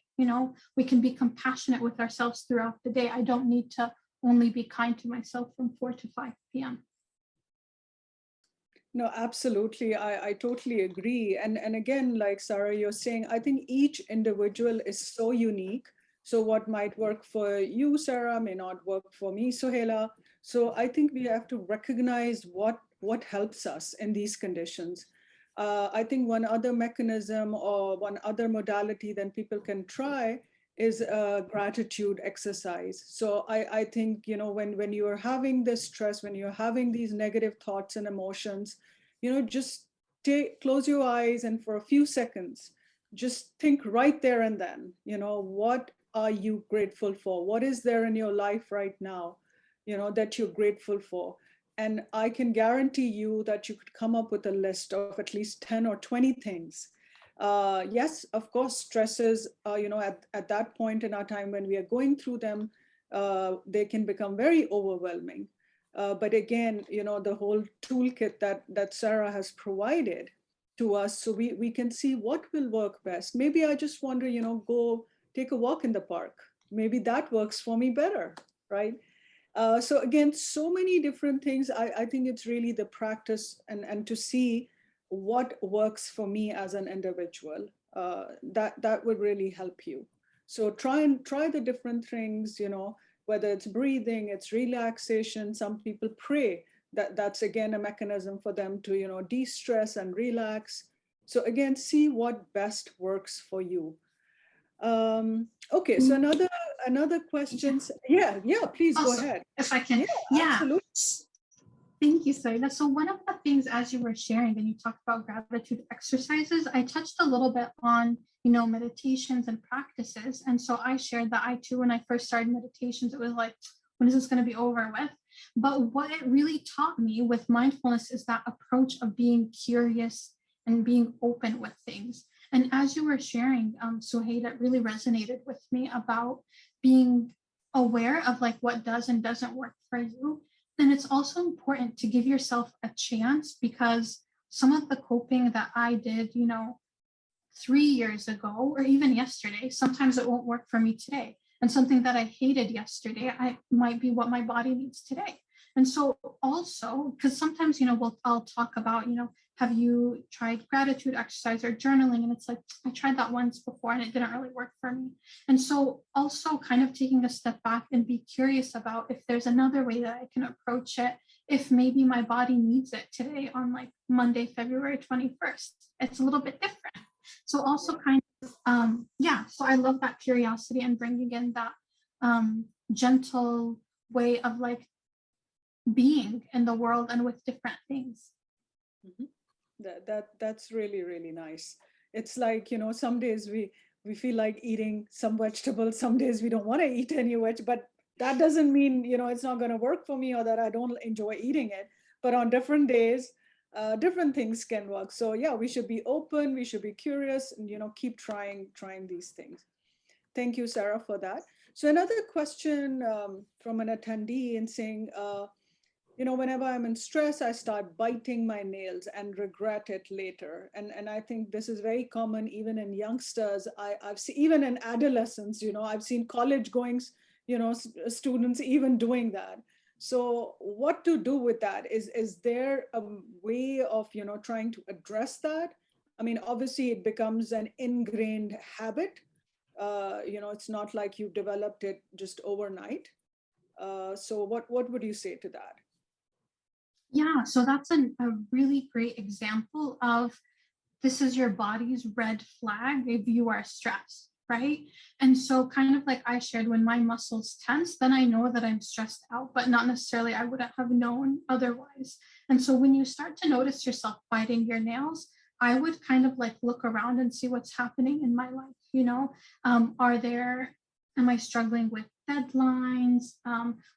We can be compassionate with ourselves throughout the day. I don't need to only be kind to myself from 4 to 5 p.m. No, absolutely. I totally agree. And again, like Sarah, you're saying, I think each individual is so unique. So what might work for you, Sarah, may not work for me, Sohaila. So I think we have to recognize what helps us in these conditions. I think one other mechanism or one other modality that people can try is a gratitude exercise. So I think, when you are having this stress, when you're having these negative thoughts and emotions, just close your eyes and for a few seconds, just think right there and then, what are you grateful for? What is there in your life right now, that you're grateful for? And I can guarantee you that you could come up with a list of at least 10 or 20 things. Yes, of course, stresses, at that point in our time when we are going through them, they can become very overwhelming. But again, the whole toolkit that Sarah has provided to us, so we can see what will work best. Maybe I just want to, go take a walk in the park. Maybe that works for me better, right? So again, so many different things. I think it's really the practice and to see what works for me as an individual. that would really help you. So try the different things, whether it's breathing, it's relaxation. Some people pray. That's again a mechanism for them to, de-stress and relax. So again, see what best works for you. Okay, so another question. Yeah, please go ahead. If I can. Yeah, absolutely. Thank you, Saida. So one of the things, as you were sharing and you talked about gratitude exercises, I touched a little bit on, meditations and practices. And so I shared that I too, when I first started meditations, it was like, when is this going to be over with? But what it really taught me with mindfulness is that approach of being curious and being open with things. And as you were sharing, Suhaila, it really resonated with me about being aware of like what does and doesn't work for you. And it's also important to give yourself a chance, because some of the coping that I did, 3 years ago or even yesterday, sometimes it won't work for me today. And something that I hated yesterday, I might be what my body needs today. And so also, because sometimes, I'll talk about, have you tried gratitude exercise or journaling? And it's like, I tried that once before and it didn't really work for me. And so also kind of taking a step back and be curious about if there's another way that I can approach it, if maybe my body needs it today on like Monday, February 21st. It's a little bit different. So also kind of, so I love that curiosity and bringing in that gentle way of like being in the world and with different things. Mm-hmm. That's really, really nice. It's like, some days we feel like eating some vegetables, some days we don't want to eat any veg, but that doesn't mean, it's not going to work for me or that I don't enjoy eating it. But on different days, different things can work. So yeah, we should be open, we should be curious, and, keep trying these things. Thank you, Sarah, for that. So another question from an attendee in saying, whenever I'm in stress, I start biting my nails and regret it later. And I think this is very common even in youngsters. I've seen, even in adolescents, I've seen college going, students even doing that. So what to do with that? Is there a way of, trying to address that? I mean, obviously it becomes an ingrained habit. It's not like you've developed it just overnight. So what would you say to that? Yeah, so that's a really great example of this is your body's red flag if you are stressed, right? And so kind of like I shared, when my muscles tense, then I know that I'm stressed out, but not necessarily I wouldn't have known otherwise. And so when you start to notice yourself biting your nails, I would kind of like look around and see what's happening in my life, am I struggling with deadlines?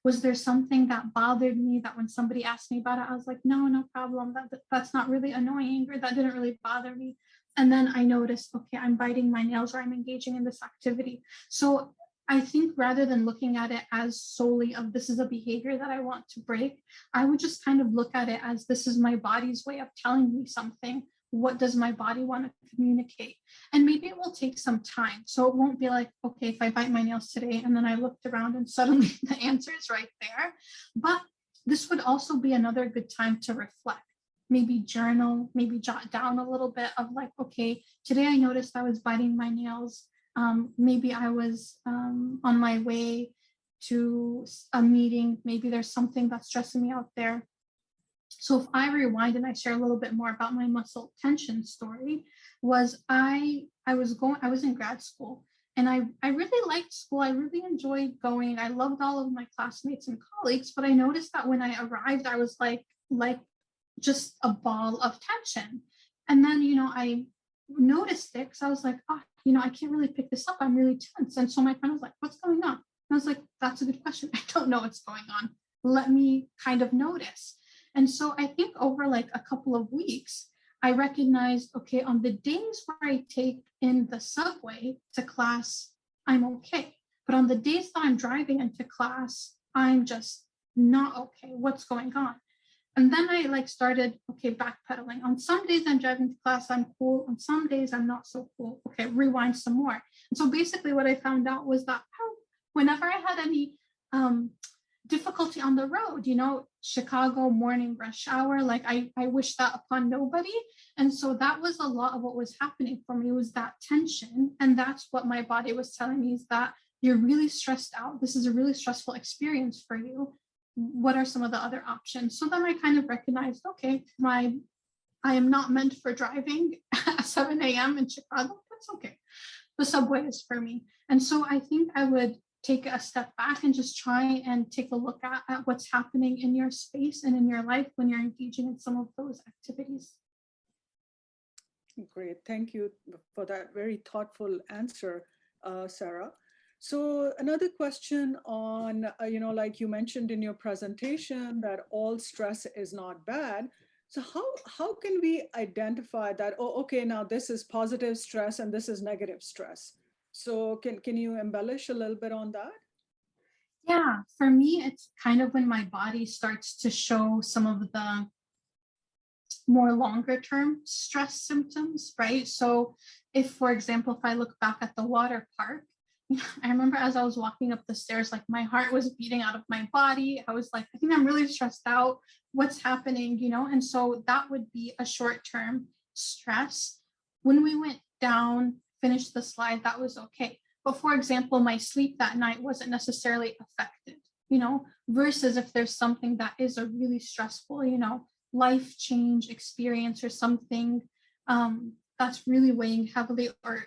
Was there something that bothered me that when somebody asked me about it, I was like, no problem. That's not really annoying, or that didn't really bother me. And then I noticed, okay, I'm biting my nails or I'm engaging in this activity. So I think rather than looking at it as solely of this is a behavior that I want to break, I would just kind of look at it as this is my body's way of telling me something. What does my body want to communicate? And maybe it will take some time. So it won't be like, okay, if I bite my nails today and then I looked around and suddenly the answer is right there. But this would also be another good time to reflect. Maybe journal, maybe jot down a little bit of like, okay, today I noticed I was biting my nails. Maybe I was on my way to a meeting. Maybe there's something that's stressing me out there. So if I rewind and I share a little bit more about my muscle tension story, was I was in grad school and I really liked school. I really enjoyed going. I loved all of my classmates and colleagues, but I noticed that when I arrived, I was like just a ball of tension. And then, I noticed it because I was like, I can't really pick this up. I'm really tense. And so my friend was like, what's going on? And I was like, that's a good question. I don't know what's going on. Let me kind of notice. And so I think over like a couple of weeks, I recognized, okay, on the days where I take in the subway to class, I'm okay. But on the days that I'm driving into class, I'm just not okay. What's going on? And then I started, okay, backpedaling. On some days I'm driving to class, I'm cool. On some days I'm not so cool. Okay, rewind some more. And so basically what I found out was that whenever I had any difficulty difficulty on the road, Chicago morning rush hour, like I wish that upon nobody. And so that was a lot of what was happening for me, was that tension. And that's what my body was telling me, is that you're really stressed out. This is a really stressful experience for you. What are some of the other options? So then I kind of recognized, okay, I am not meant for driving at 7 a.m. in Chicago. That's okay. The subway is for me. And so I think I would take a step back and just try and take a look at what's happening in your space and in your life when you're engaging in some of those activities. Great. Thank you for that very thoughtful answer, Sarah. So another question on, like you mentioned in your presentation, that all stress is not bad. So how can we identify that, oh, okay, now this is positive stress and this is negative stress? So can you embellish a little bit on that? Yeah, for me, it's kind of when my body starts to show some of the more longer term stress symptoms, right? So if, for example, if I look back at the water park, I remember as I was walking up the stairs, like my heart was beating out of my body. I was like, I think I'm really stressed out. What's happening, And so that would be a short-term stress. When we went down, finished the slide, that was okay. But for example, my sleep that night wasn't necessarily affected, versus if there's something that is a really stressful, life change experience or something that's really weighing heavily or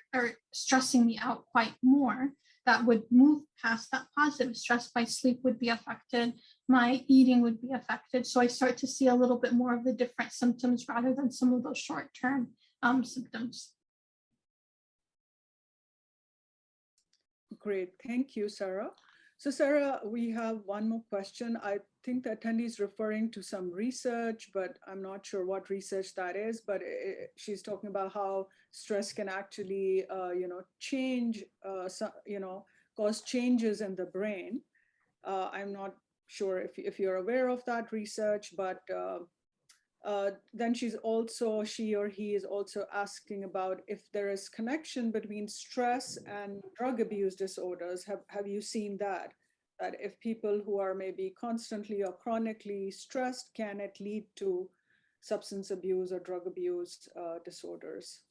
stressing me out quite more, that would move past that positive stress. My sleep would be affected, my eating would be affected. So I start to see a little bit more of the different symptoms rather than some of those short-term symptoms. Great, thank you, Sarah. So Sarah, we have one more question. I think the attendee is referring to some research, but I'm not sure what research that is, but she's talking about how stress can actually, change, cause changes in the brain. I'm not sure if you're aware of that research, but then she or he is also asking about if there is connection between stress and drug abuse disorders. Have you seen that? That if people who are maybe constantly or chronically stressed, can it lead to substance abuse or drug abuse disorders?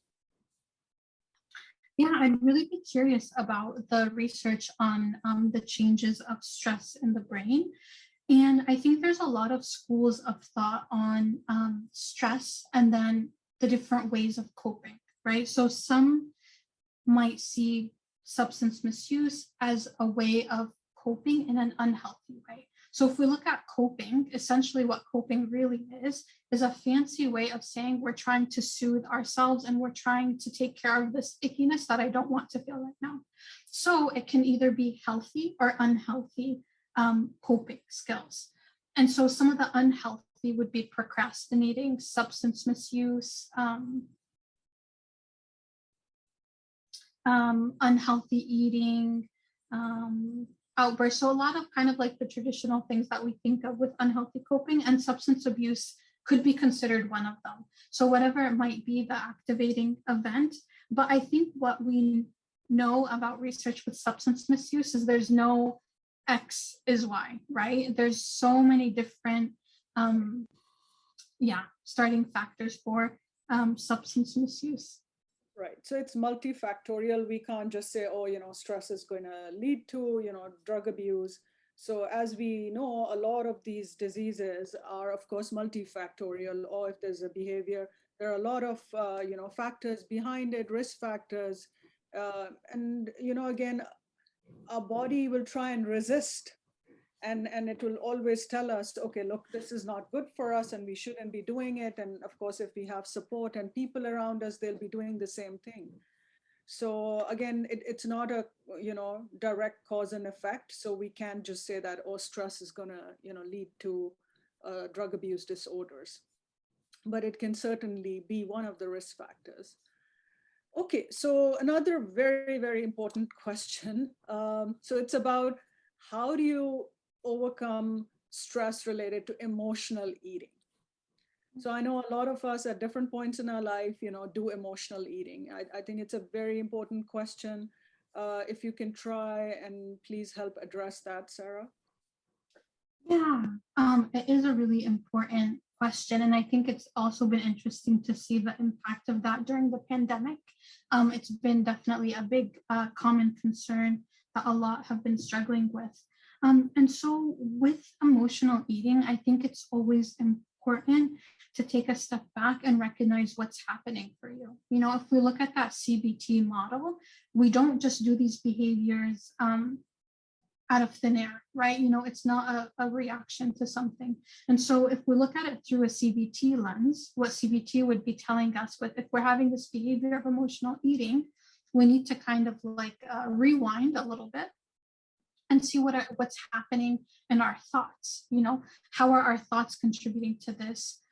Yeah, I'd really be curious about the research on the changes of stress in the brain. And I think there's a lot of schools of thought on stress and then the different ways of coping, right? So some might see substance misuse as a way of coping in an unhealthy way. So if we look at coping, essentially what coping really is a fancy way of saying we're trying to soothe ourselves and we're trying to take care of this ickiness that I don't want to feel right now. So it can either be healthy or unhealthy coping skills. And so some of the unhealthy would be procrastinating, substance misuse, unhealthy eating, outbursts. So a lot of kind of like the traditional things that we think of with unhealthy coping, and substance abuse could be considered one of them. So whatever it might be, the activating event. But I think what we know about research with substance misuse is there's no X is Y, right? There's so many different starting factors for substance misuse. Right. So it's multifactorial. We can't just say, oh, stress is going to lead to, drug abuse. So as we know, a lot of these diseases are, of course, multifactorial. Or if there's a behavior, there are a lot of, factors behind it, risk factors. And, again, our body will try and resist, and it will always tell us, okay, look, this is not good for us and we shouldn't be doing it. And of course, if we have support and people around us, they'll be doing the same thing. So again, it's not a direct cause and effect. So we can't just say that, oh, stress is gonna lead to drug abuse disorders, but it can certainly be one of the risk factors. Okay, so another very, very important question. So it's about, how do you overcome stress related to emotional eating? So I know a lot of us at different points in our life, do emotional eating. I think it's a very important question. If you can try and please help address that, Sarah. Yeah, it is a really important question, and I think it's also been interesting to see the impact of that during the pandemic. It's been definitely a big common concern that a lot have been struggling with. And so with emotional eating, I think it's always important to take a step back and recognize what's happening for you. You know, if we look at that CBT model, we don't just do these behaviors out of thin air, right? You know, it's not a reaction to something. And so if we look at it through a CBT lens, what CBT would be telling us with, if we're having this behavior of emotional eating, we need to kind of like rewind a little bit and see what's happening in our thoughts. You know, how are our thoughts contributing to this?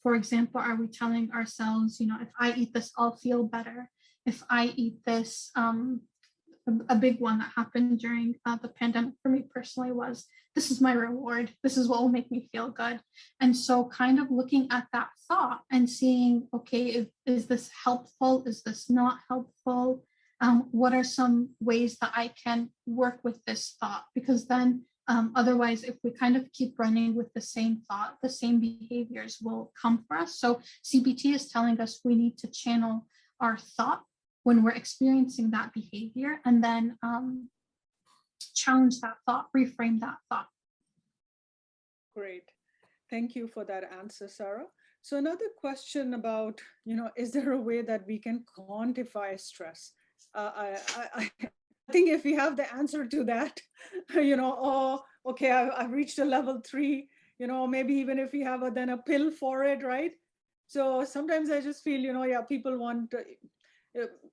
For example, are we telling ourselves, you know, if I eat this, I'll feel better. If I eat this, a big one that happened during the pandemic for me personally was, this is my reward, this is what will make me feel good. And so kind of looking at that thought and seeing, okay, is this helpful, is this not helpful, what are some ways that I can work with this thought? Because then otherwise, if we kind of keep running with the same thought, the same behaviors will come for us. So CBT is telling us we need to channel our thought when we're experiencing that behavior, and then challenge that thought, reframe that thought. Great. Thank you for that answer, Sarah. So another question about, is there a way that we can quantify stress? I think if we have the answer to that, oh, okay, I've reached a level 3, maybe even if we have then a pill for it, right? So sometimes I just feel, yeah, people want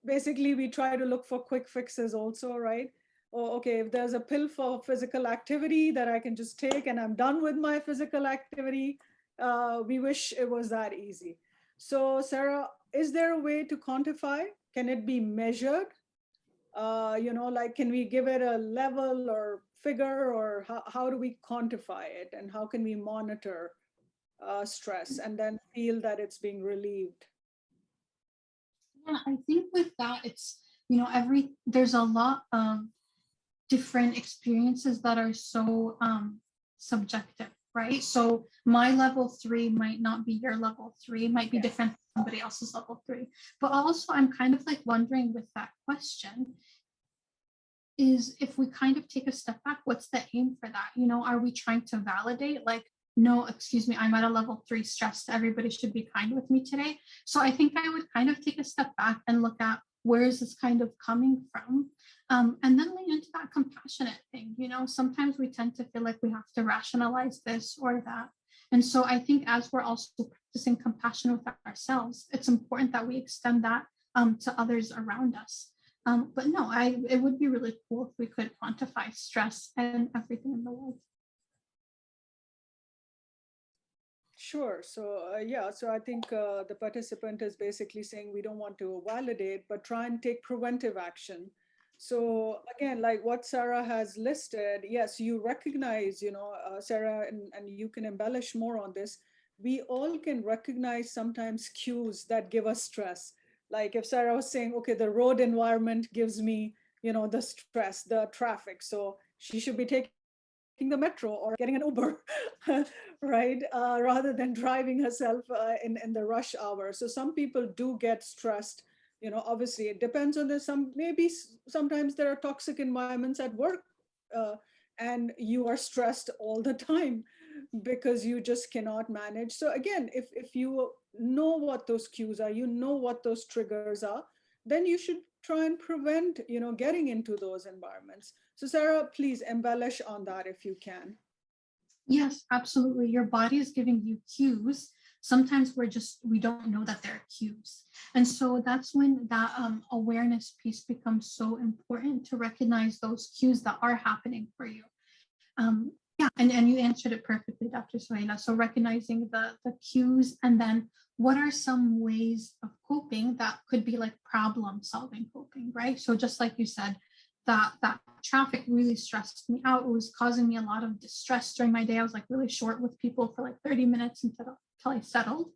basically we try to look for quick fixes also, right? Oh, okay, if there's a pill for physical activity that I can just take and I'm done with my physical activity, we wish it was that easy. So Sarah, is there a way to quantify? Can it be measured? Like, can we give it a level or figure, or how do we quantify it, and how can we monitor stress and then feel that it's being relieved? Yeah, I think with that, it's, there's a lot of different experiences that are so subjective, right? So my level 3 might not be your level 3, might be different from somebody else's level 3. But also I'm kind of like wondering with that question is, if we kind of take a step back, what's the aim for that? Are we trying to validate, like, no, excuse me, I'm at a level 3 stress, everybody should be kind with me today? So I think I would kind of take a step back and look at, where is this kind of coming from? And then lean into that compassionate thing. Sometimes we tend to feel like we have to rationalize this or that. And so I think as we're also practicing compassion with ourselves, it's important that we extend that to others around us. But no, it would be really cool if we could quantify stress and everything in the world. Sure. So yeah, so I think the participant is basically saying we don't want to validate, but try and take preventive action. So again, like what Sarah has listed, yes, you recognize, Sarah, and you can embellish more on this. We all can recognize sometimes cues that give us stress. Like if Sarah was saying, okay, the road environment gives me, the stress, the traffic. So she should be taking the metro or getting an Uber, right? Rather than driving herself in the rush hour. So some people do get stressed. Obviously it depends on maybe sometimes there are toxic environments at work, uh, and you are stressed all the time because you just cannot manage. So again, if you know what those cues are, what those triggers are, then you should try and prevent, getting into those environments. So Sarah, please embellish on that if you can. Yes, absolutely. Your body is giving you cues. Sometimes we don't know that they're cues. And so that's when that awareness piece becomes so important, to recognize those cues that are happening for you. Yeah, and you answered it perfectly, Dr. Suhaila. So recognizing the cues, and then what are some ways of coping that could be like problem solving coping, right? So just like you said, that traffic really stressed me out. It was causing me a lot of distress during my day. I was like really short with people for like 30 minutes until I settled.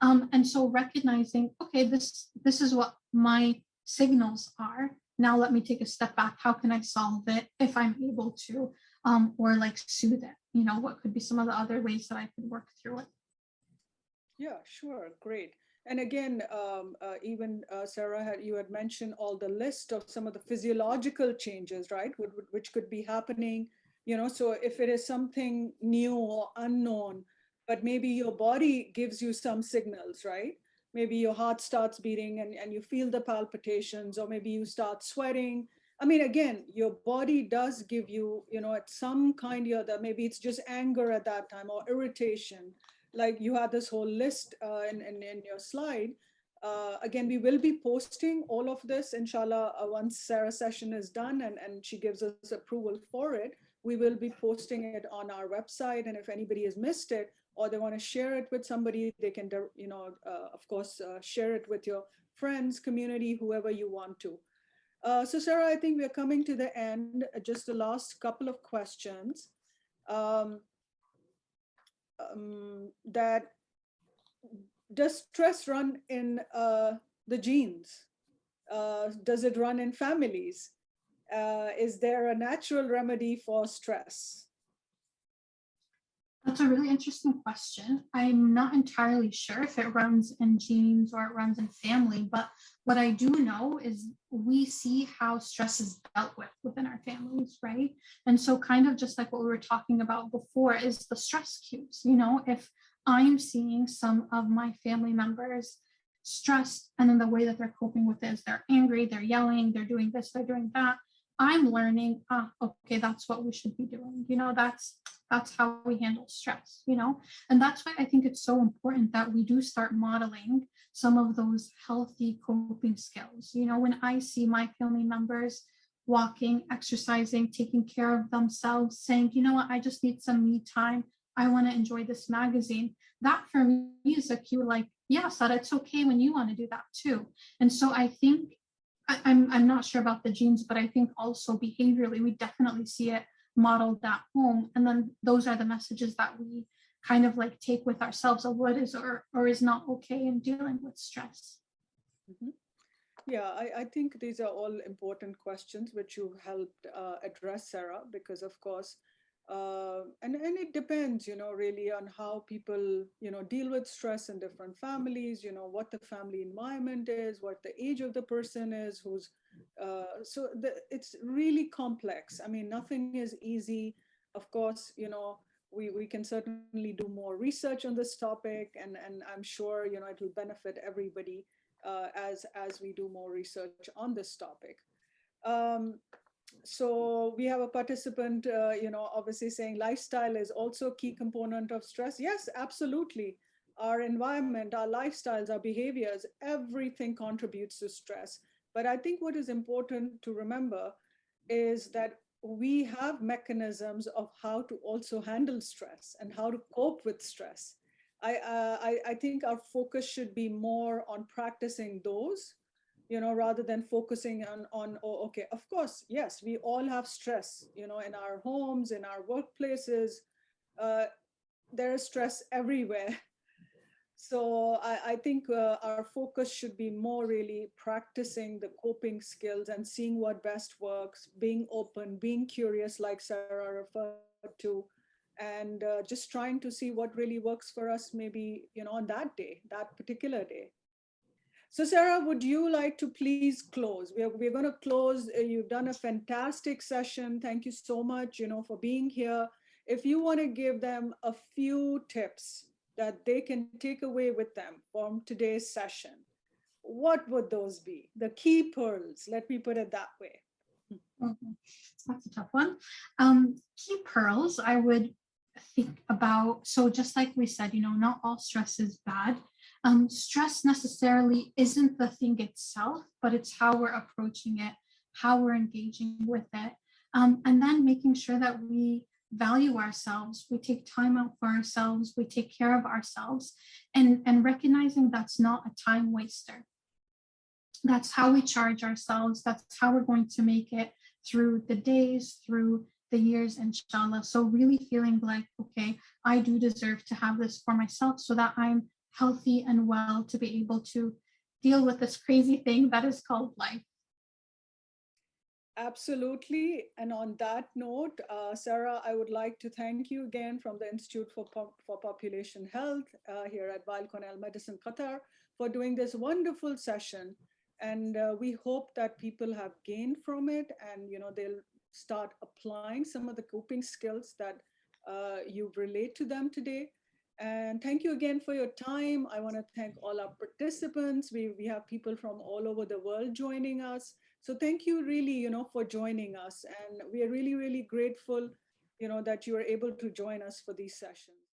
And so recognizing, okay, this is what my signals are. Now let me take a step back. How can I solve it if I'm able to? Or like soothe it. what could be some of the other ways that I could work through it. Yeah, sure. Great. And again, even Sarah, you had mentioned all the list of some of the physiological changes, right? Which could be happening, so if it is something new or unknown, but maybe your body gives you some signals, right? Maybe your heart starts beating and you feel the palpitations, or maybe you start sweating. I mean, again, your body does give you, at some kind of other, maybe it's just anger at that time or irritation. Like you had this whole list in your slide. Again, we will be posting all of this, inshallah, once Sarah's session is done and she gives us approval for it. We will be posting it on our website. And if anybody has missed it or they want to share it with somebody, they can, of course, share it with your friends, community, whoever you want to. So Sarah, I think we're coming to the end. Just the last couple of questions. That does stress run in the genes? Does it run in families? Is there a natural remedy for stress? That's a really interesting question. I'm not entirely sure if it runs in genes or it runs in family, but what I do know is we see how stress is dealt with within our families, right? And so kind of just like what we were talking about before is the stress cues. If I'm seeing some of my family members stressed, and then the way that they're coping with it is they're angry, they're yelling, they're doing this, they're doing that, I'm learning, okay, that's what we should be doing. That's how we handle stress, and that's why I think it's so important that we do start modeling some of those healthy coping skills. When I see my family members walking, exercising, taking care of themselves, saying, you know what, I just need some me time. I want to enjoy this magazine. That for me is a cue like, yes, that it's okay when you want to do that too. And so I think I'm not sure about the genes, but I think also behaviorally, we definitely see it modeled at home. And then those are the messages that we kind of like take with ourselves of what is or is not okay in dealing with stress. Mm-hmm. Yeah, I think these are all important questions which you helped address, Sarah, because of course, and it depends, really on how people, deal with stress in different families, what the family environment is, what the age of the person is, it's really complex. I mean, nothing is easy. Of course, we can certainly do more research on this topic, and I'm sure, it will benefit everybody as we do more research on this topic. So we have a participant, obviously saying lifestyle is also a key component of stress. Yes, absolutely. Our environment, our lifestyles, our behaviors, everything contributes to stress. But I think what is important to remember is that we have mechanisms of how to also handle stress and how to cope with stress. I think our focus should be more on practicing those, rather than focusing on, oh, okay, of course, yes, we all have stress, in our homes, in our workplaces. There is stress everywhere. So I think our focus should be more really practicing the coping skills and seeing what best works, being open, being curious, like Sarah referred to, and just trying to see what really works for us, maybe, on that day, that particular day. So Sarah, would you like to please close? We're going to close. You've done a fantastic session. Thank you so much, for being here. If you want to give them a few tips that they can take away with them from today's session, what would those be? The key pearls, let me put it that way. Mm-hmm. That's a tough one. Key pearls, I would think about, so just like we said, not all stress is bad. Stress necessarily isn't the thing itself, but it's how we're approaching it, how we're engaging with it. And then making sure that we value ourselves, we take time out for ourselves, we take care of ourselves, and recognizing that's not a time waster. That's how we charge ourselves. That's how we're going to make it through the days, through the years, inshallah. So really feeling like, okay, I do deserve to have this for myself so that I'm healthy and well to be able to deal with this crazy thing that is called life. Absolutely. And on that note, Sarah, I would like to thank you again from the Institute for Population Health here at Weill Cornell Medicine-Qatar for doing this wonderful session. And we hope that people have gained from it, and they'll start applying some of the coping skills that you relate to them today. And thank you again for your time. I want to thank all our participants. We have people from all over the world joining us. So thank you really, for joining us. And we are really, really grateful, that you are able to join us for these sessions.